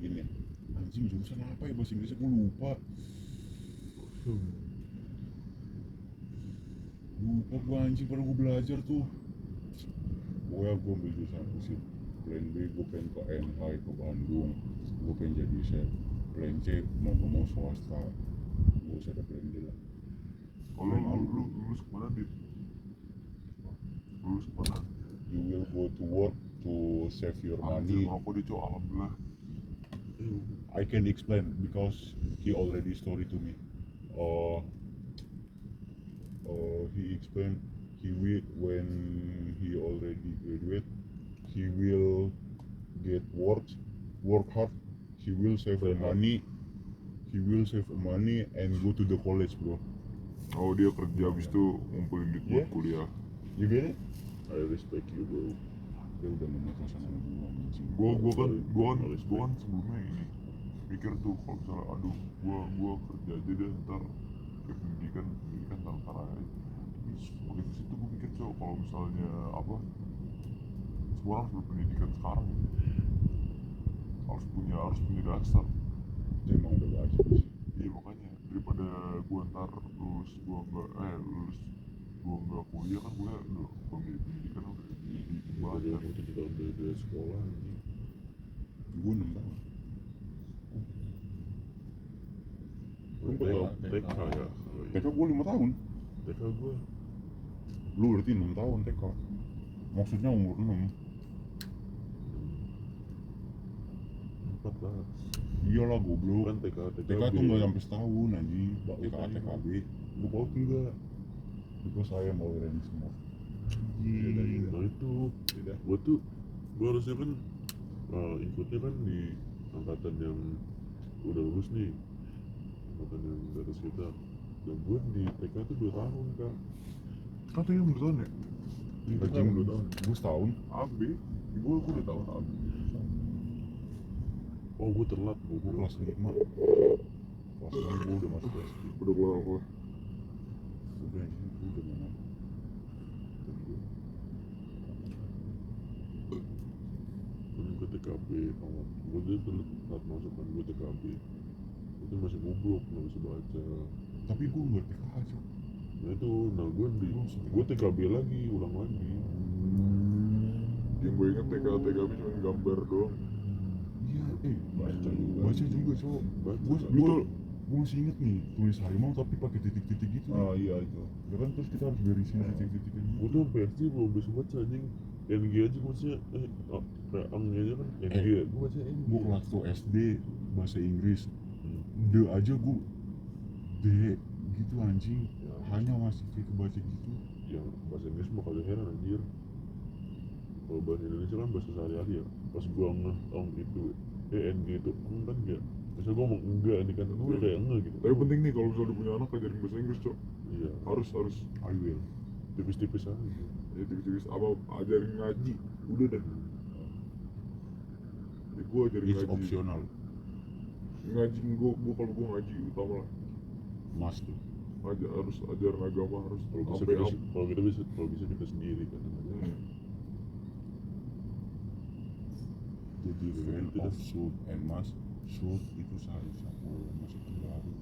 ini. Anjing jurusan apa ya bahasa Inggrisnya gue lupa. Lupa gue anjing, padahal gue belajar tuh. Pokoknya gue ambil jurusan visit. Plan B gue pengen ke NI ke Bandung. Gue pengen jadi chef. Plan C mau swasta. Gue usah ada plan D lah. Kalau lu lulus kemana dit? Lulus kemana? You will go to work to save your Anjir, money. rokok dia cowok, alhamdulillah. I can explain because he already story to me. He explained when he already graduate, he will get work hard. He will save money. He will save money and go to the college, bro. Oh, dia kerja habis itu ngumpulin duit buat Yeah. kuliah. You get it? I respect you bro. Dia udah memutuskan sama gua anjing. Gua kan sebelumnya ini mikir tuh kalau misalnya aduh gua kerja aja deh ntar ke pendidikan ntar aja. Begitu situ gua mikir cowok kalau misalnya apa semua orang harus berpendidikan sekarang harus punya dasar. Itu emang udah wajib sih. Iya makanya daripada gua ntar lulus gua nggak kuliah kan gua udah milih pendidikan udah Jadi banget. aku 7 tahun dari sekolah anjing. Gua 6 tahun. TK ya. TK gua 5 tahun. TK gue Lu berarti 6 tahun TK. Maksudnya umur 6. 14. Iyalah goblok. Kan TK TK tuh nggak sampai setahun anjing. TK TKB. Gue mau juga. Because I am already small. Nah itu gue harusnya kan ikutnya kan di angkatan yang udah lulus nih, angkatan yang di atas kita. Dan gue di TK tuh 2 tahun kan. Katanya menurut tahun ya? Anjing 2 tahun. Gue setahun. AB, gua udah tahun AB. Oh gue telat, gue Kelas 5. Kelas 5 gue udah masuk SD. Udah keluar aku. Udah anjing gue udah mana. ke TKB, gue dia telat masuk kan gue TKB. Itu masih goblok, nggak bisa baca. Tapi gue nggak TK aja. Nah itu, gue TKB lagi, ulang lagi. Yang gue inget TKB cuma gambar doang. Iya, Baca juga cowok. Gue masih inget nih, tulis harimau tapi pakai titik-titik gitu. Ah iya itu. Ya kan terus kita harus barisin titik-titiknya. Gue tuh sampai SD belum bisa baca anjing. NG aja gue bacanya kayak ang aja kan NG gue bacanya NG. Gue kelas tuh SD bahasa Inggris, D aja gue D gitu anjing, Ya. hanya masih kayak kebaca gitu. Yang bahasa Inggris mah kagak heran anjir. Kalau bahasa Indonesia kan bahasa sehari-hari ya. Pas gua ngeh ong itu NG itu ong kan ya. Misal gua ngomong enggak ini kan gue kayak enggak gitu. Tapi penting nih kalau misalnya udah punya anak ajarin bahasa Inggris cok. Iya. Harus I will. Tipis-tipis aja. ya tipis-tipis apa ajarin ngaji udah deh. Ya gue ajarin It's ngaji. optional, Ngaji gue kalau gue ngaji utama lah. must tuh. Harus ajaran agama harus Kalau bisa sampai kita kalau bisa kita sendiri kan. Jadi Itu fan dah. of shoot and must. Shoot itu seharusnya masuk ke harus.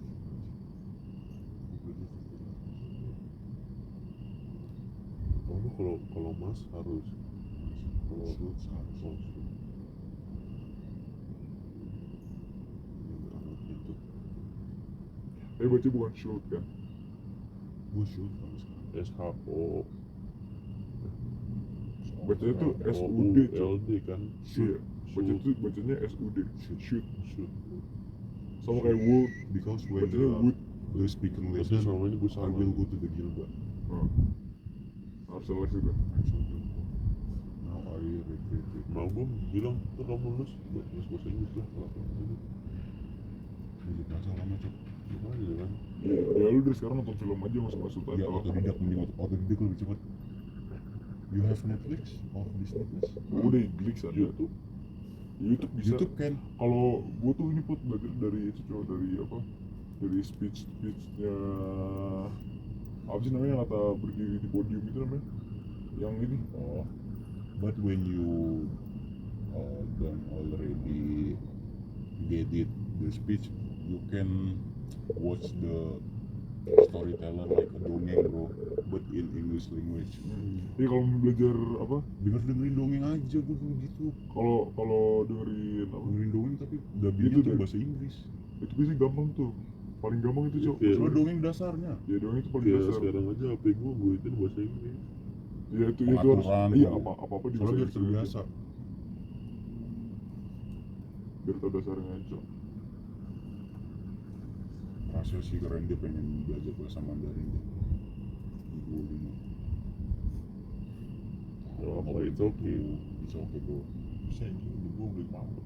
Kalau mas harus. Kalau Shoot harus. oh, shoot. Itu. baca bukan shoot kan. Gue shoot kalau sekarang. SHO Bacanya tuh SUD cok. LD kan. Iya. Bacanya SUD. Shoot. Shoot. Sama kayak wood. Because when Bacanya wood. the speaking Tapi lesson, selama ini gue I salah. will go to the Gilbert. Harus les juga. Now I regret it. Mau gue bilang tuh kamu lulus bahasa Inggris lah. Jadi bahasa lama cok. Gimana ya kan? Ya lu dari sekarang nonton film aja masuk Ya otodidak, mending otodidak lebih cepat. You have Netflix or Disney Plus? Udah Netflix ada. YouTube. YouTube bisa. YouTube kan? Kalau gua tuh ini put belajar dari itu cowok dari apa? Dari speechnya apa sih namanya kata berdiri di podium itu namanya? Yang ini. Oh, but when you don't already get it the speech, you can watch the storyteller like a dongeng bro, but in English language. Iya kalau mau belajar apa? Dengerin dongeng aja gue dulu gitu. Kalau dengerin apa? Dengerin dongeng tapi dubbingnya Itu tuh deh. bahasa Inggris. Itu biasanya gampang tuh. Paling gampang itu cowok. Iya. Soalnya dongeng dasarnya. Ya doang itu paling Kayak dasar. sekarang aja HP gue itu bahasa Inggris. Ya itu harus. Pengaturan, Iya tuh. apa di Soalnya biar bahasa Inggris. terbiasa. Biar tau dasarnya aja. Rasio sih keren, dia pengen belajar bahasa Mandarin deh. Ibu ini. Ya apa itu oke. It's okay bro. Bisa ini gue beli mabuk.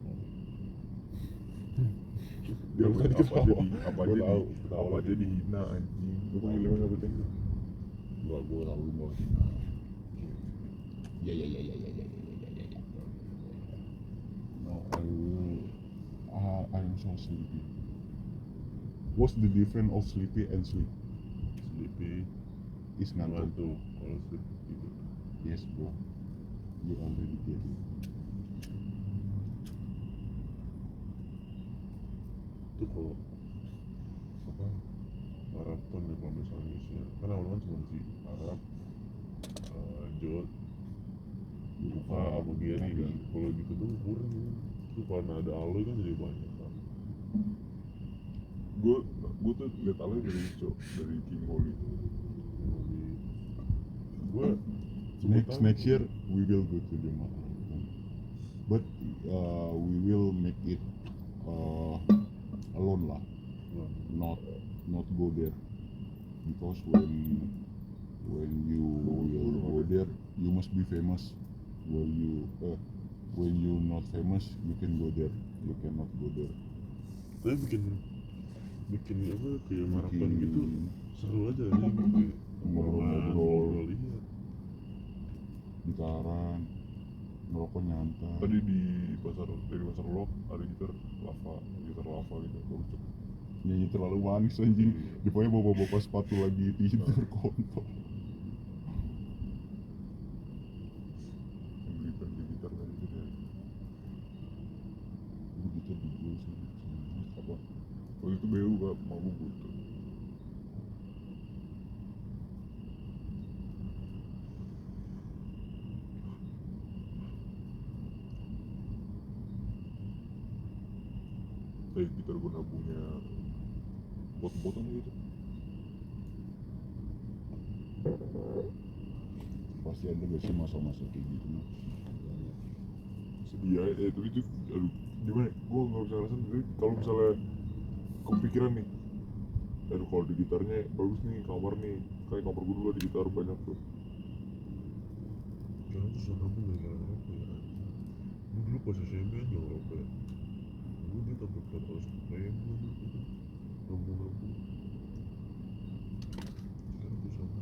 Dia Gua tadi ketawa. apa Gua jadi tahu, ketawa apa lagi. jadi hina anjing. Lu panggil emang apa tadi? Enggak, gue tahu lu mau hina. Ya. No, I'm so sleepy. What's the difference of sleepy and sleep? Sleepy. Is ngantuk. Ngantuk. Kalau sleep gitu. Yes bro. You already get it. Itu kalau apa Arab kan ya kalau misalnya sih kan awalnya cuma si Arab Jod Luka sama Gary kan kalau gitu tuh kurang itu karena ada Aloy kan jadi banyak kan. Gue tuh liat alih dari King Holy. Gue Next year we will go to the Mata. But we will make it alone lah. Not go there because when you will go there you must be famous. When you not famous you can go there, you cannot go there. tapi bikin apa kayak maraton gitu seru aja nih kayak Ngobrol-ngobrol iya. di Karang, merokok nyantai. Tadi dari pasar Lok ada gitar lava gitu. Bagus tuh. Nyanyi terlalu manis anjing. Di pokoknya bawa sepatu lagi tidur kontol. Beli gitar tadi gitu. Begitu dijual sih. Apa? Waktu itu BU gak mau butuh. Kayak gitar gue nabungnya bot-botan gitu. pasti ada gak sih masa-masa kayak gitu mah. Sedih ya, tapi itu aduh gimana gue nggak bisa ngerasain. Tapi kalau misalnya kepikiran nih, aduh kalau di gitarnya bagus nih, kamar nih, kayak kamar gue dulu ada gitar banyak tuh. Jangan tuh sana pun gak gara apa ya. Gue dulu pas SMP aja ngerokok ya. Gue dia sampai 400.000 gitu. Nabung-nabung. Sekarang gue sama.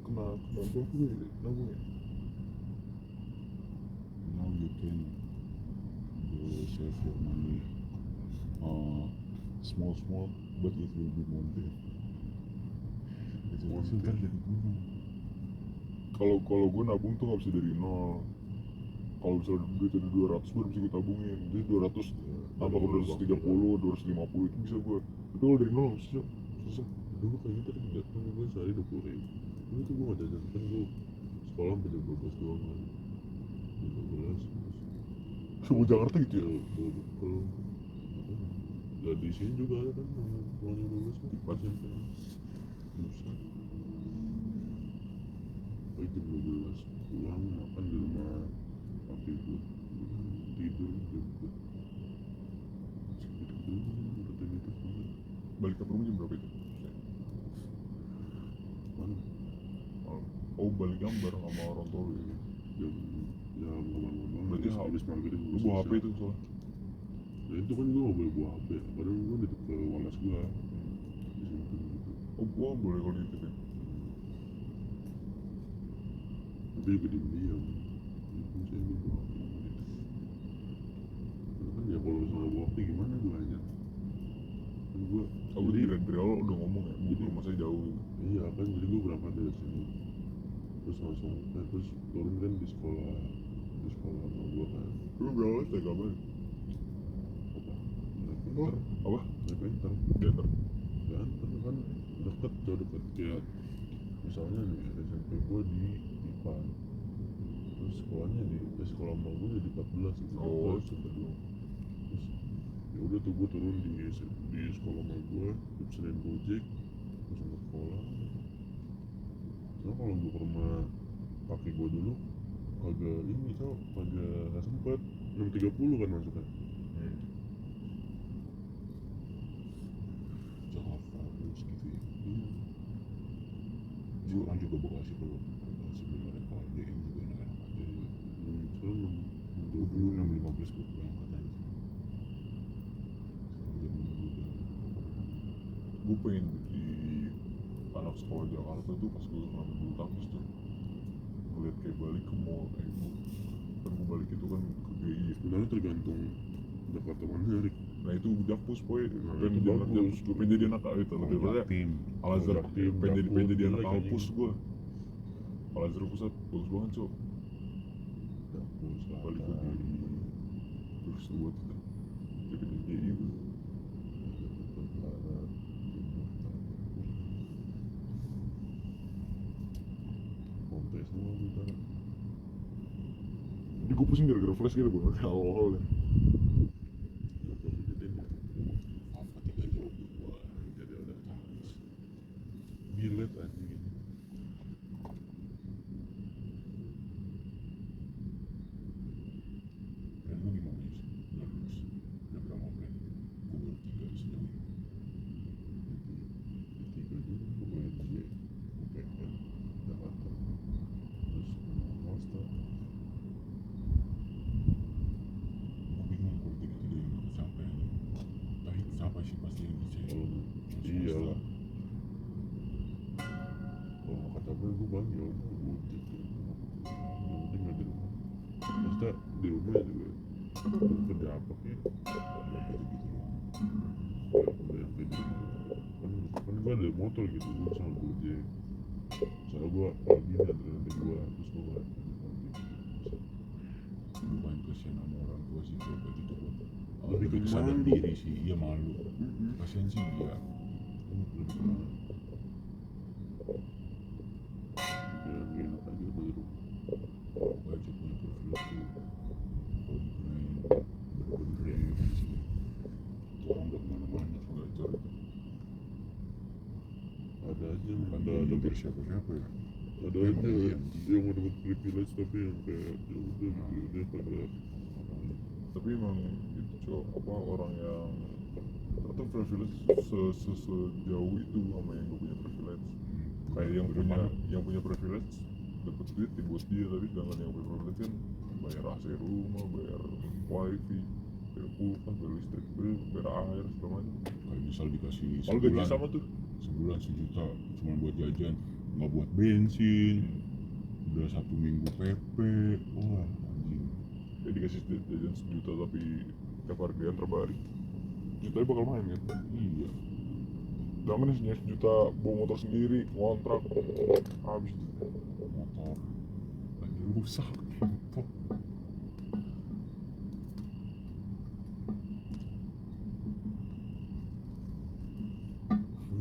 Kena berapa gue nabung ya. Now you can go save your money, small but it will be mountain. Itu kan dari gunung. Kalau gue nabung tuh nggak bisa dari nol. Kalau misalnya duit ada 200 gue bisa gue tabungin. Jadi 200 tambah ke 230, 250 itu bisa gue. Tapi kalau dari nol susah. Dulu kayak gitu kan datang gue sehari 20.000. Ini tuh gue gak jajan kan gue sekolah sampai jam 12 doang kan. Jam 12 Semua Jakarta gitu ya. gue bekal. Gak di sini juga ada kan pulang jam 12 kan pas SMP. Buset. Pagi jam 12 pulang makan di rumah pakai gue tidur jemput. Segitu rutinitas banget. Balik ke rumah jam berapa itu? Mana? Malam. Oh baliknya bareng sama orang tua lu ya? Jam ya ngomong-ngomong Berarti habis maghrib Lu bawa HP itu soalnya? nah itu kan gue gak boleh bawa HP padahal gue nitip ke walas gue disimpan gitu Oh gua boleh kalau gitu ya? tapi juga diam-diam itu saya gue bawa HP nitip karena kan ya kalau misalnya bawa HP gimana gue hanya kan gue Oh lu dari awal udah ngomong ya? Jadi- Rumah saya jauh gitu. iya kan jadi gue berangkat dari sini terus langsung terus turun kan di sekolah sama gue kan Lu berapa saya kabarin? apa Oh, apa? naik pinter Diantar. diantar kan deket jauh deket kayak misalnya nih SMP gue di IPA terus sekolahnya di sekolah emak gue di 14 itu Oh, deket terus ya udah tuh gue turun di sekolah emak gue pesenin gojek langsung ke sekolah soalnya kalau gue ke rumah kakek gue dulu kagak ini kagak sempet 6.30 kan masuknya Jakarta terus gitu ya. iya Sekarang juga Bekasi kalau Bekasi belum ada KDM juga enak-enak aja ya. sekarang Gue dulu 6.15 gue berangkat aja. Sekarang jam 6 udah. Gue pengen di anak sekolah Jakarta tuh pas gue ngambil bulu tangkis tuh ngeliat kayak balik ke mall kayak gue kan gue balik itu kan ke GI. sebenarnya tergantung Jakarta mana Rik. Nah itu Jakpus poy, Nah, pengen itu jadi anak bagus. Jakpus, gue pengen jadi anak itu daripada tim. Al-Azhar, Jaktim, pengen jadi anak Jakpus, kampus gue. Al-Azhar pusat bagus banget cok, Dapur balik ke Selatan. GI terus buat jadi di GI gue. Sampai semua kita Jadi gue pusing gara-gara flash gitu gue, awal-awal ya. Apa 3 jam? jadi udah bilet anjing ini Dan lu gimana sih? Lulus. Udah berapa plan? Gue baru 3 sejauh ini. tiga juga gue UPN Jakarta terus swasta Gue bingung kalau 3-3 yang gak sampai. Tapi sampai sih pasti yang dicek. kalau iya lah kalau mau kata gue bangga ya udah gue cek yang penting ada di rumah pasti di rumah juga kerja apa kayak Gitu-gitu doang. yang kayak di rumah kan gue ada motor gitu gue bisa ngegojek soalnya gue pagi nih ada nanti gue terus gue ngeliat Gue paling kasihan sama orang tua sih kayak gitu gue. Lebih ke sadar malu. diri sih, iya malu. Kasihan sih dia. lebih kenal ya gak enak aja dari rumah Gue aja punya privilege tuh. Kalau digunain bener-bener ya di sini. Orang udah kemana-mana. Gacor. ada aja Bukan ada hampir siapa-siapa ya. Ada Emang aja iya. yang mau dapat privilege tapi yang kayak ya udah gitu dia pada Tapi emang itu cowok apa orang yang atau privilege sejauh itu sama yang gak punya privilege. Kayak yang punya privilege dapat duit ya buat dia, tapi sedangkan yang punya privilege kan bayar AC rumah, bayar wifi, bayar pulpen, bayar listrik, bayar air segala macam. Kayak misal dikasih Kalau gaji sama tuh sebulan 1 juta cuma buat jajan, nggak buat bensin, udah 1 minggu PP, wah anjing. ya dikasih jajan 1 juta tapi tiap hari dia terbalik, jutanya bakal main kan. Iya, Jangan nih 1 juta bawa motor sendiri, kontrak, habis. motor lagi rusak.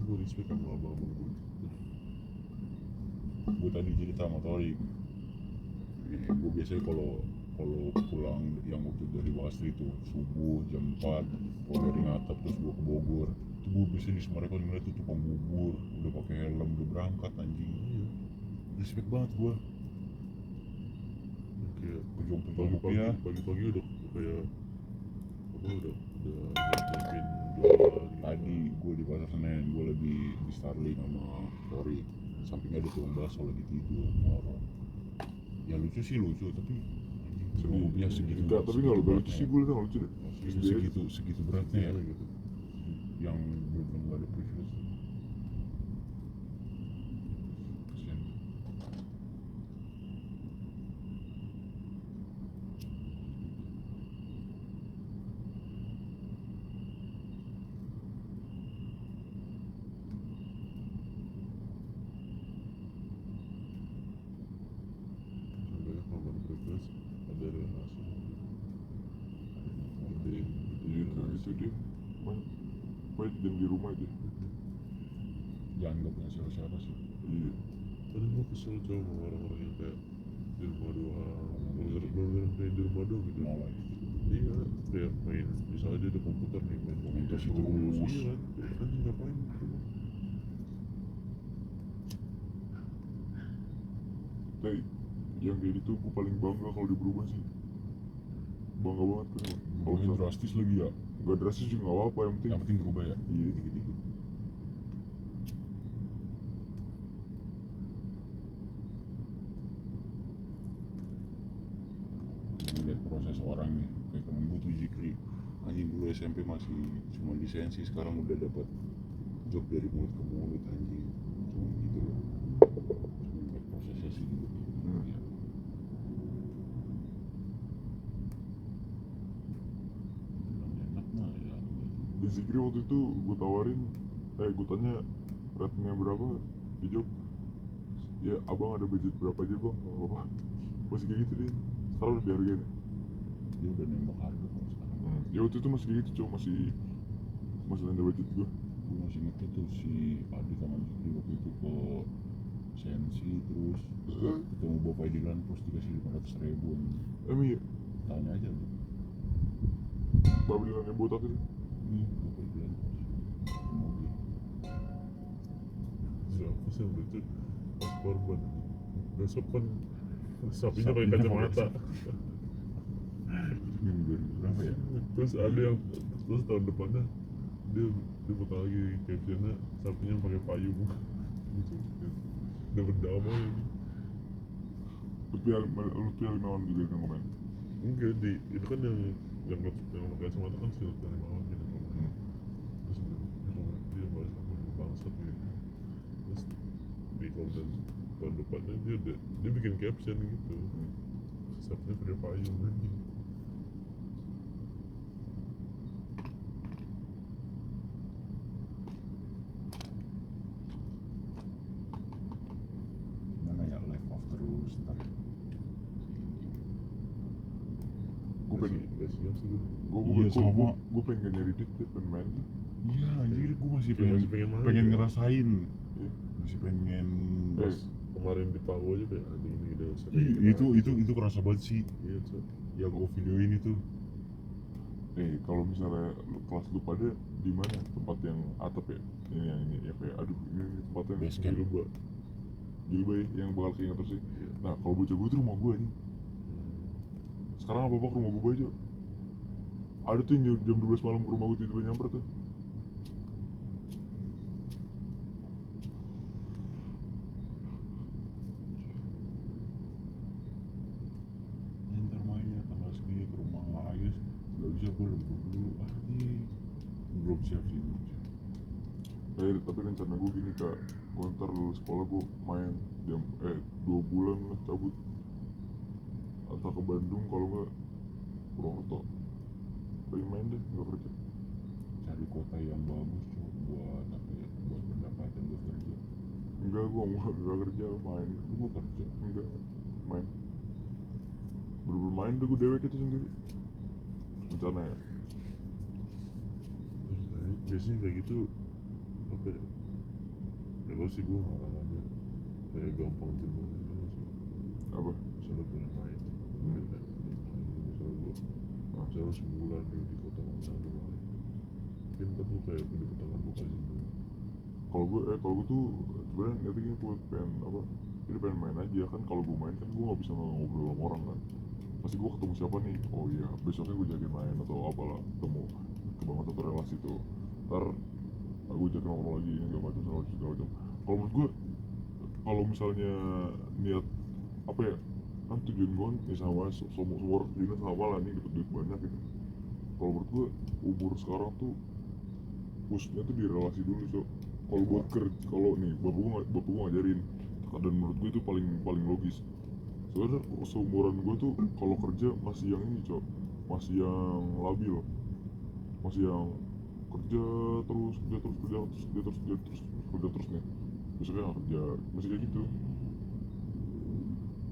gue respect sama abang-abang Gue tadi cerita sama Tori, gue biasanya kalau pulang yang waktu dari Basri itu subuh jam 4, kalau dari Ngatap terus gue ke Bogor, itu gue biasanya di Semarang kalau ngeliat tuh tukang bubur udah pakai helm udah berangkat anjing. iya Respect banget gue, kayak pejuang-pejuang rupiah. pagi-pagi udah kayak apa udah nyiapin jualan Tadi gue di Pasar Senen, gue lagi di Starling sama Tori, sampingnya ada tukang bakso lagi tidur ngorok. Ya lucu sih lucu, tapi Sedih. rupiah segitu. Enggak, tapi kalau lucu sih gue liat nggak lucu deh. Segitu beratnya ya, gitu yang belum gak ada privilege. Kasian. sebenarnya kalau ada privilege ada relasi gede Itu dia. Baik dan di rumah aja. Jangan gak punya siapa-siapa sih. Iya. kadang gue kesel coba sama orang-orang yang kayak di rumah doang bener-bener kayak di rumah doang gitu Mulai iya kayak main misalnya dia ada komputer nih main komputer Terus terus iya kan kayak anjing ngapain gitu Nah, yang kayak gitu gue paling bangga kalau dia berubah sih. Bangga banget kan. Kalau Pokoknya misalnya drastis lagi ya. nggak drastis juga nggak apa-apa, yang penting Yang penting berubah ya. iya dikit-dikit. Lihat proses orang nih, kayak temen gue tuh Zikri, anjing dulu SMP masih cuma lisensi, sekarang udah dapat job dari mulut ke mulut anjing. Cuma gitu loh. Cuma lihat prosesnya sih gitu. Ya. Bilang enak mah ya. Di Zikri waktu itu gue tawarin, gue tanya ratingnya berapa, di job ya abang ada budget berapa aja bang, nggak apa-apa. Masih kayak gitu deh, sekarang udah dihargain. Dia udah nembak harga kalau sekarang. Ya waktu itu masih kayak gitu cuma masih ada budget gue. Gue masih inget tuh si Adi sama Zikri waktu itu ke Sensi, terus ketemu Bapak Dilan terus dikasih 500.000 anjing. Emang iya, Tanya aja lu. babi bilang yang botak itu. Bapak Dilan terus mobil. siapa sih yang lucu pas korban besok kan sapinya pakai Sapinya kacamata Ini berapa ya? terus ada yang terus tahun depannya dia buka lagi captionnya sapinya pakai payung gitu udah berdamai Lutfi Alimawan juga yang komen. enggak di itu kan yang pakai kacamata kan si dari bawah gitu terus dia balas apa bangsat gitu terus di konten tahun depannya dia bikin caption gitu sapinya pakai payung anjing Gimana ya, live after terus ntar. Gue pengen, Gak siap sih gue Iya, sama. gue pengen gak nyari duit, pengen main. Iya anjir, gue masih Masih pengen main. pengen ngerasain. Iya. Masih pengen. pas kemarin di Pago aja kayak anjing ini udah sering Itu kerasa banget sih. iya tuh Yang gue videoin itu. Kalau misalnya kelas lu pada di mana tempat yang atap ya? Ini yang ini ya kayak aduh ini tempatnya Base camp. dulu gua Gilbay yang bakal keinget terus sih. Nah kalau bocah gue tuh rumah gue nih. Sekarang apa ke rumah gue aja. Ada tuh yang jam 12 malam ke rumah gue tiba-tiba nyamper tuh. Ntar mainnya tanggal segini ke rumah Ayus. Gak bisa gue lembur dulu. Belum siap sih. Tapi rencana gue gini kak, gue ntar lulus sekolah gue main jam 2 bulan lah cabut, entah ke Bandung kalau nggak Purwokerto. Pengen main deh, nggak kerja. Cari kota yang bagus tuh buat apa ya? Buat pendapatan buat kerja. Enggak, gue nggak kerja, main. Gue kerja. Enggak, main. Bener-bener main deh gue dewek itu sendiri. Rencana ya. Biasanya kayak gitu apa ya? Kalau sih gue ngalamannya kayak gampang timbul gitu sih. Apa? Misalnya gue main, misalnya gue misalnya sebulan di kota mana gue main, mungkin kan gue kayak punya ketangan gue kasih dulu. Kalau gue tuh sebenarnya niatnya gini, gue pengen apa? Jadi pengen main aja kan. Kalau gue main kan gue nggak bisa ngobrol sama orang kan. Pasti gue ketemu siapa nih? Oh iya, besoknya gue jakin main atau apalah, ketemu kebangun satu relasi tuh. Ntar gue jakin ngobrol lagi ini segala macam. Kalau menurut gue, kalau misalnya niat apa ya, kan tujuan gue nih sama semua orang tujuannya sama lah nih, dapat duit banyak gitu. Kalau menurut gue umur sekarang tuh pusnya tuh di relasi dulu cok. Kalau buat kerja, kalau nih bapak gue ngajarin, dan menurut gue itu paling paling logis. Soalnya seumuran gue tuh kalau kerja masih yang ini cok, masih yang labil, masih yang kerja terus nih, besoknya nggak kerja, masih kayak gitu.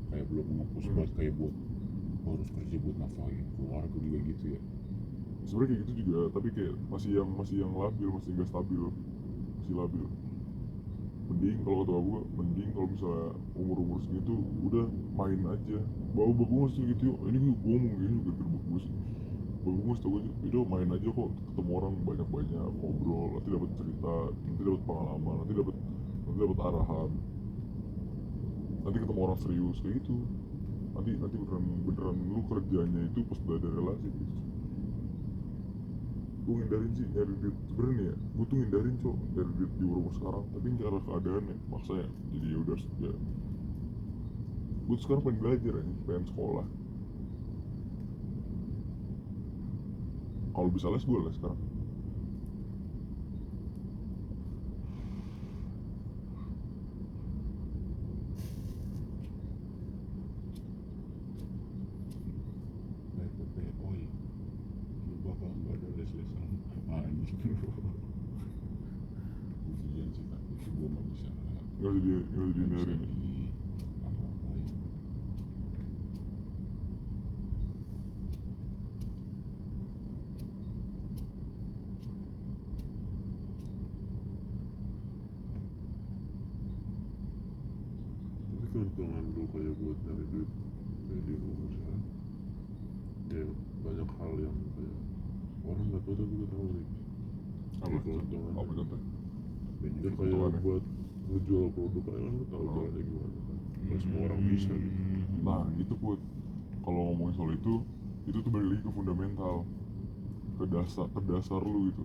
Kayak belum ngepus buat kayak buat harus kerja buat nafkahin keluarga juga gitu ya. Sebenarnya kayak gitu juga, tapi kayak masih yang labil, masih nggak stabil, masih labil. Mending kalau kata gue, mending kalau misalnya umur segitu udah main aja. Bawa bapak gue ngasih gitu, ini gue ngomong gini juga ke bapak gue sih. Bapak gue ngasih tau gue, itu main aja kok, ketemu orang banyak ngobrol, nanti dapat cerita, nanti dapat pengalaman, nanti dapat arahan, nanti ketemu orang serius kayak gitu. Nanti beneran lu kerjanya itu pas udah ada relasi gitu. Gue ngindarin sih nyari duit sebenarnya ya, gue tuh ngindarin cok nyari duit di umur sekarang, tapi karena keadaan ya maksa ya, jadi yaudah ya. Gue tuh sekarang pengen belajar aja, pengen sekolah. Kalau bisa les gue les sekarang. Oi, lu bakal nggak ada les-lesan anjing. Ujian sih tapi itu gue nggak bisa. Nggak usah dihindarin. Apa-apain. Tapi keuntungan lu kayak buat nyari duit kayak di umur sekarang, ya banyak hal yang kayak orang nggak tahu tapi gue tahu nih. Apa Keuntungan apa contoh? ya kayak keuntungannya? buat ngejual produk aja kan lu tahu jalannya gimana kan, nggak semua orang bisa gitu. Nah itu put, kalau ngomongin soal itu tuh balik lagi ke fundamental, ke dasar lu gitu.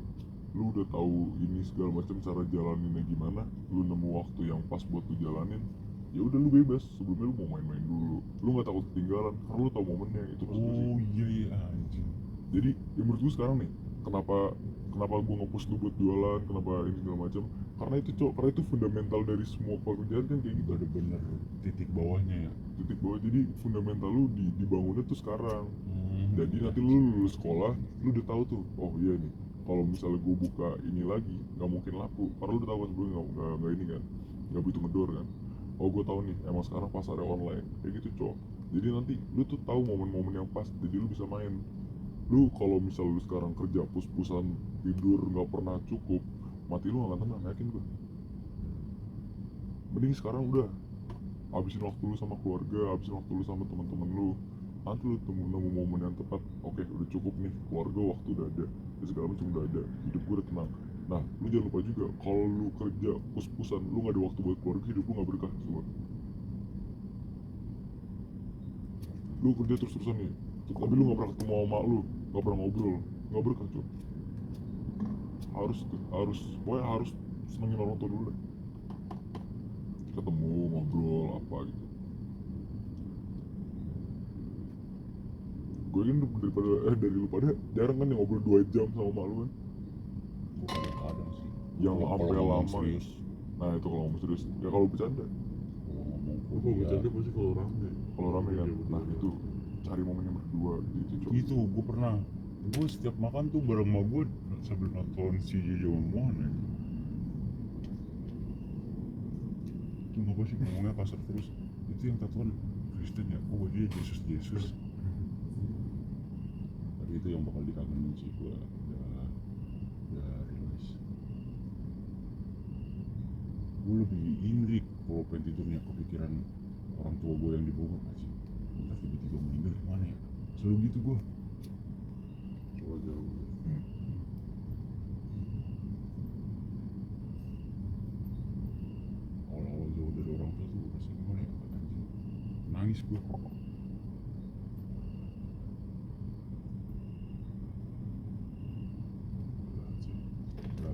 Lu udah tahu ini segala macam cara jalaninnya gimana, lu nemu waktu yang pas buat lu jalanin, ya udah lu bebas. Sebelumnya lu mau main-main dulu, lu nggak takut ketinggalan karena lu tahu momennya itu pas Oh iya anjing. jadi ya menurut gue sekarang nih, kenapa gue nge-push lu buat jualan, kenapa ini segala macam, karena itu cok, karena itu fundamental dari semua pekerjaan kan kayak gitu. Ada bener titik bawahnya ya. Titik bawah, jadi fundamental lu dibangunnya tuh sekarang. Jadi nanti lu lulus sekolah, lu udah tahu tuh, oh iya nih, kalau misalnya gue buka ini lagi nggak mungkin laku, karena lu udah tahu kan sebelumnya nggak ini kan, nggak begitu ngedor kan. Oh gue tahu nih, emang sekarang pasarnya online kayak gitu cok. Jadi nanti lu tuh tahu momen-momen yang pas, jadi lu bisa main. Lu kalau misal lu sekarang kerja pus-pusan, tidur nggak pernah cukup, mati lu nggak akan tenang, yakin gue. Mending sekarang udah habisin waktu lu sama keluarga, habisin waktu lu sama teman-teman lu. Nanti lu nemu momen yang tepat, oke udah cukup nih, keluarga waktu udah ada, ya segala macam udah ada, hidup gue udah tenang. Nah, lu jangan lupa juga kalau lu kerja pus-pusan, lu nggak ada waktu buat keluarga, hidup lu nggak berkah semua. Lu kerja terus-terusan nih, tapi lu nggak pernah ketemu sama mak lu, nggak pernah ngobrol, nggak berkah cuy. Harus pokoknya harus senengin orang tua dulu deh, ketemu ngobrol apa gitu. Gue kan dari lu pada jarang kan yang ngobrol 2 jam sama mak lu kan, Gue kadang-kadang sih. yang Kalau sampai ngomong lama. serius, Nah itu kalau ngomong serius, ya kalau bercanda, kalau ngomong Kalau kuliah. bercanda pasti kalau rame. kalau rame kan, Iya, nah betul. itu cari momen yang berdua gitu cuy. Itu gue pernah, gue setiap makan tuh bareng sama gue sambil nonton si Jojo Momoan ya. Itu ngapa sih ngomongnya kasar terus? Itu yang tatoan Kristen ya, gue bajunya Yesus. Tapi itu yang bakal dikangenin sih gue. Udah rilis. Gue lebih indrik kalau pengen tidurnya kepikiran orang tua gue yang dibawa aja. Entah tiba-tiba meninggal gimana ya? Selalu gitu gue. Kalau jauh. Awal-awal jauh dari orang tua tuh rasanya gimana ya? Anjing. Nangis gue.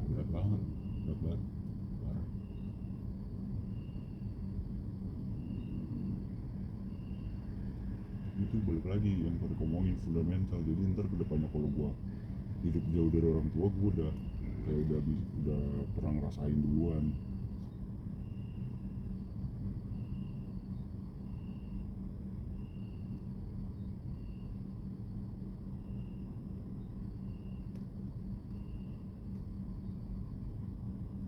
Berat banget. Parah. Itu balik lagi yang pada ngomongin fundamental. Jadi ntar kedepannya kalau gue hidup jauh dari orang tua, gue udah kayak udah pernah ngerasain duluan.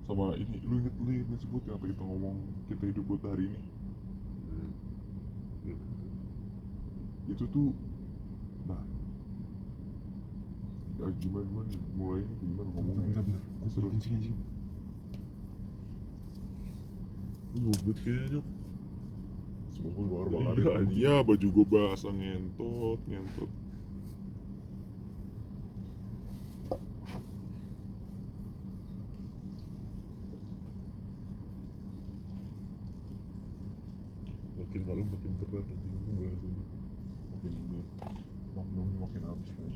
Sama ini, lu inget sebut yang tadi kita ngomong kita hidup buat hari ini. Iya. Itu tuh, nah ya gimana mulainya gimana ngomongnya. Bentar. Gue Seru. kencing anjing. Lu ngobet kayaknya Nyok. Sebelum keluar Iya, balarin anjing. iya baju gue basah ngentot. Makin malam makin berat anjing aku bahas ini. Makin maknanya makin habis kan.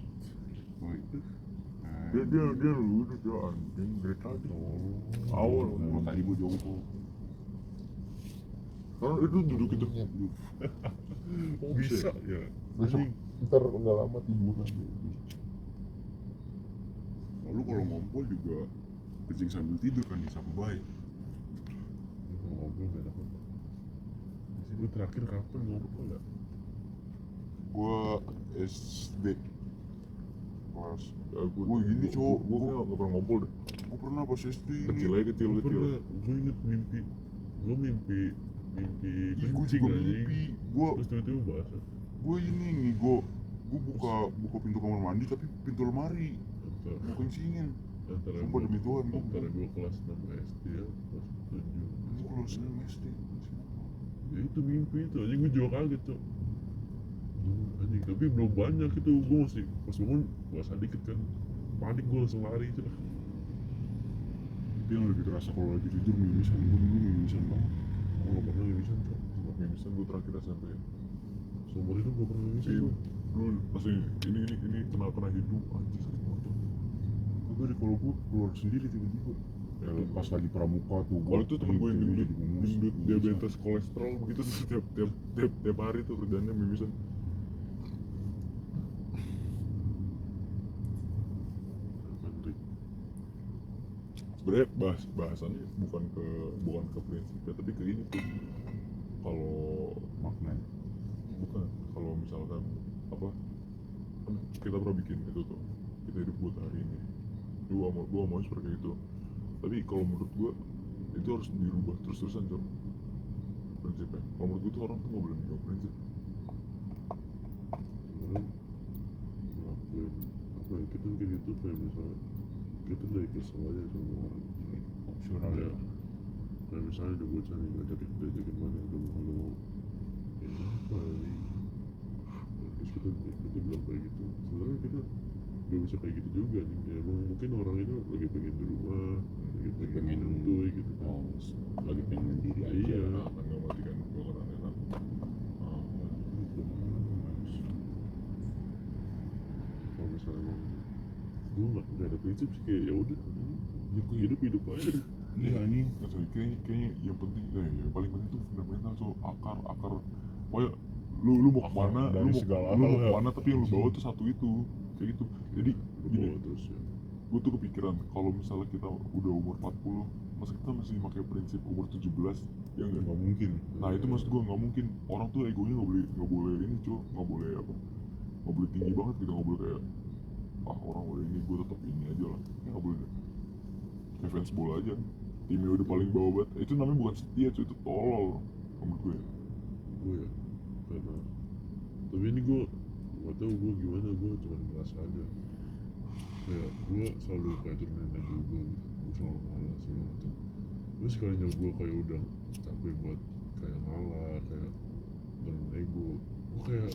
Wah itu. Dia lurus ya anjing dari tadi. Awal Nah, tadi gue jongkok. Karena itu duduk itu. Oh bisa ya. Besok Anjing. ntar nggak lama tiduran. Lalu kalau ngumpul juga kencing sambil tidur kan di sampai. Ngobrol beda apa? Gue terakhir kapan ngobrol ya? Gue SD kelas gue gini cowok gue nggak pernah ngumpul deh. Gue pernah pas SD kecil aja kecil. Gue inget mimpi. Gue mimpi Ih, gue kencing juga anjing. mimpi gue Terus tiba-tiba basah. ini nih gue buka pintu kamar mandi tapi pintu lemari gue kencingin. Antara Sumpah demi Tuhan gue antara gue kelas 6 SD ya, kelas 7. kalau seneng SD. Ya itu mimpi itu, anjing gue juga kaget cok. Anjing, tapi belum banyak itu, gue masih pas bangun basah dikit kan. Panik gue langsung lari itu lah. Tapi yang lebih kerasa kalau lagi tidur mimisan, gue dulu mimisan banget. Gue gak pernah mimisan cok. Mimisan gue terakhir SMP. Seumur hidup gak pernah mimisan Iya, gue. dulu masih ini kena hidup anjing sakit banget. Gue kalau gue keluar sendiri tiba-tiba. Ya, pas lagi pramuka tuh. Kalau itu temen gue yang gendut, Mimisan. diabetes kolesterol begitu tuh tiap hari tuh kerjanya mimisan. Mantap. Sebenarnya bahasannya bukan ke prinsipnya tapi ke ini tuh. Kalau Makna. bukan kalau misalkan apa kan kita pernah bikin itu tuh kita hidup buat hari ini. Dua mau seperti itu. Tapi kalau menurut gua itu harus dirubah terus-terusan Cok prinsipnya. Kalau menurut gua tuh orang tuh nggak boleh dirubah prinsip. Sebenarnya ngelakuin apa ya, kita kayak gitu kayak misalnya kita dari kesel aja sama orang. Opsional ya. Kayak misalnya ada bocah nih ngajakin mana udah mau ya apa nih, terus kita bilang kayak gitu. Sebenarnya kita gak bisa kayak gitu juga nih. Ya, emang mungkin orang itu lagi pengen di rumah, lagi pengen Pengen- santuy gitu. Oh, lagi pengen mandiri aja. Iya. Nah, kan nggak mati kan gue orang enak. Kalau misalnya emang gue nggak ada prinsip sih, kayak ya udah hidup aja. Iya anjing, kayaknya yang penting, yang paling penting tuh fundamental, so akar. Pokoknya lu mau kemana, Dari lu segala mau hal ya. kemana, tapi yang lu bawa tuh satu itu, kayak gitu. Jadi Lu gini, bawa terus ya. gue tuh kepikiran kalau misalnya kita udah umur 40, masa kita masih pakai prinsip umur 17, ya enggak? Nggak mungkin. Nah itu maksud gue nggak mungkin. Orang tuh egonya nggak boleh ini cuy, nggak boleh tinggi banget gitu, nggak boleh kayak orang udah ini gue tetap ini aja lah, ya nggak boleh deh. Kayak fans bola aja, timnya udah paling bawah banget, itu namanya bukan setia cuy, itu tolol menurut gue. Gue ya, karena tapi ini gue nggak tahu gue gimana, gue cuma merasa aja kayak gue selalu kayak turunin ego gue gitu, gue selalu ngalah segala macam. Terus sekalinya gue kayak udah capek buat kayak ngalah, kayak turunin ego, gue kayak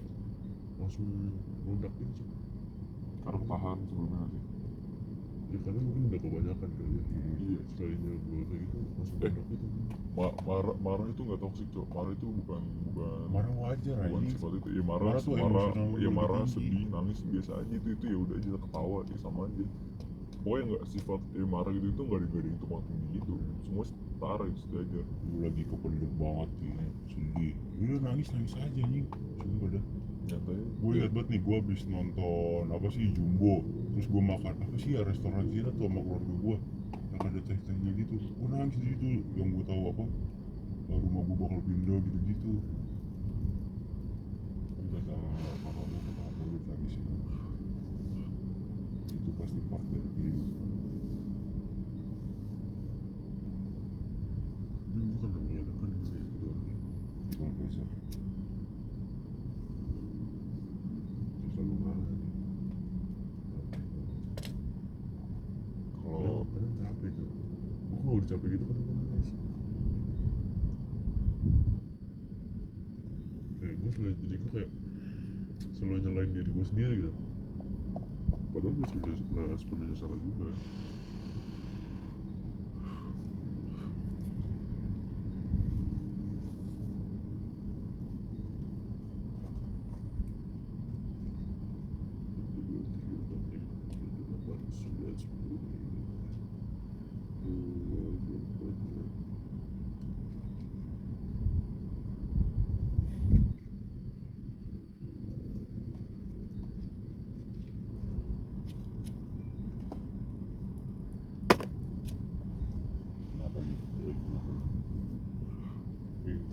langsung meledak gitu sih. Karena tahan sebelumnya sih. Ya karena mungkin udah kebanyakan kali ya. Iya. Sekalinya gue kayak gitu langsung meledak gitu. Marah itu nggak toksik cok, marah itu bukan Marah wajar bukan anjing. sifat itu. Ya marah Marah tuh emosional lu ya lebih marah, tinggi. sedih, nangis biasa aja, itu ya udah aja, ketawa ya sama aja. Pokoknya nggak sifat marah gitu itu nggak ada yang tumpang tinggi gitu, semua setara itu sejajar. Gue lagi kependet banget sih, sedih. Udah nangis aja anjing. Sumpah dah. Nyatanya Gue liat banget nih, gue abis nonton apa sih Jumbo, terus gue makan apa sih ya restoran Cina tuh sama keluarga gue yang ada teh-tehnya gitu. Gue nangis di situ, yang gue tahu apa rumah gue bakal pindah gitu-gitu. Gue kata kakak gue, kakak gue nangis itu pasti part dari hidup. Ini bukan namanya kan ini gitu. Gue besar. Selalu ngalah aja. kalau Kadang capek tuh. Gue kalau udah capek gitu kadang gue nangis. Kayak gue selalu, jadi gue kayak selalu nyalain diri gue sendiri gitu. Padahal gue sebenarnya sepenuhnya salah juga. Kenapa gitu?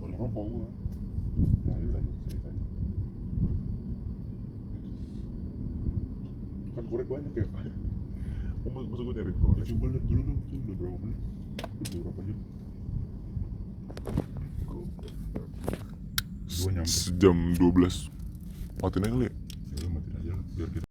Orang rokok gue. Ceritanya. kan korek banyak ya. Maksud gue nyari Ya, korek. coba lihat dulu dong, itu udah berapa menit? Udah berapa jam? 2 nyampe. Sejam 12. Matiin aja kali ya. Ya udah matiin aja lah, biar kita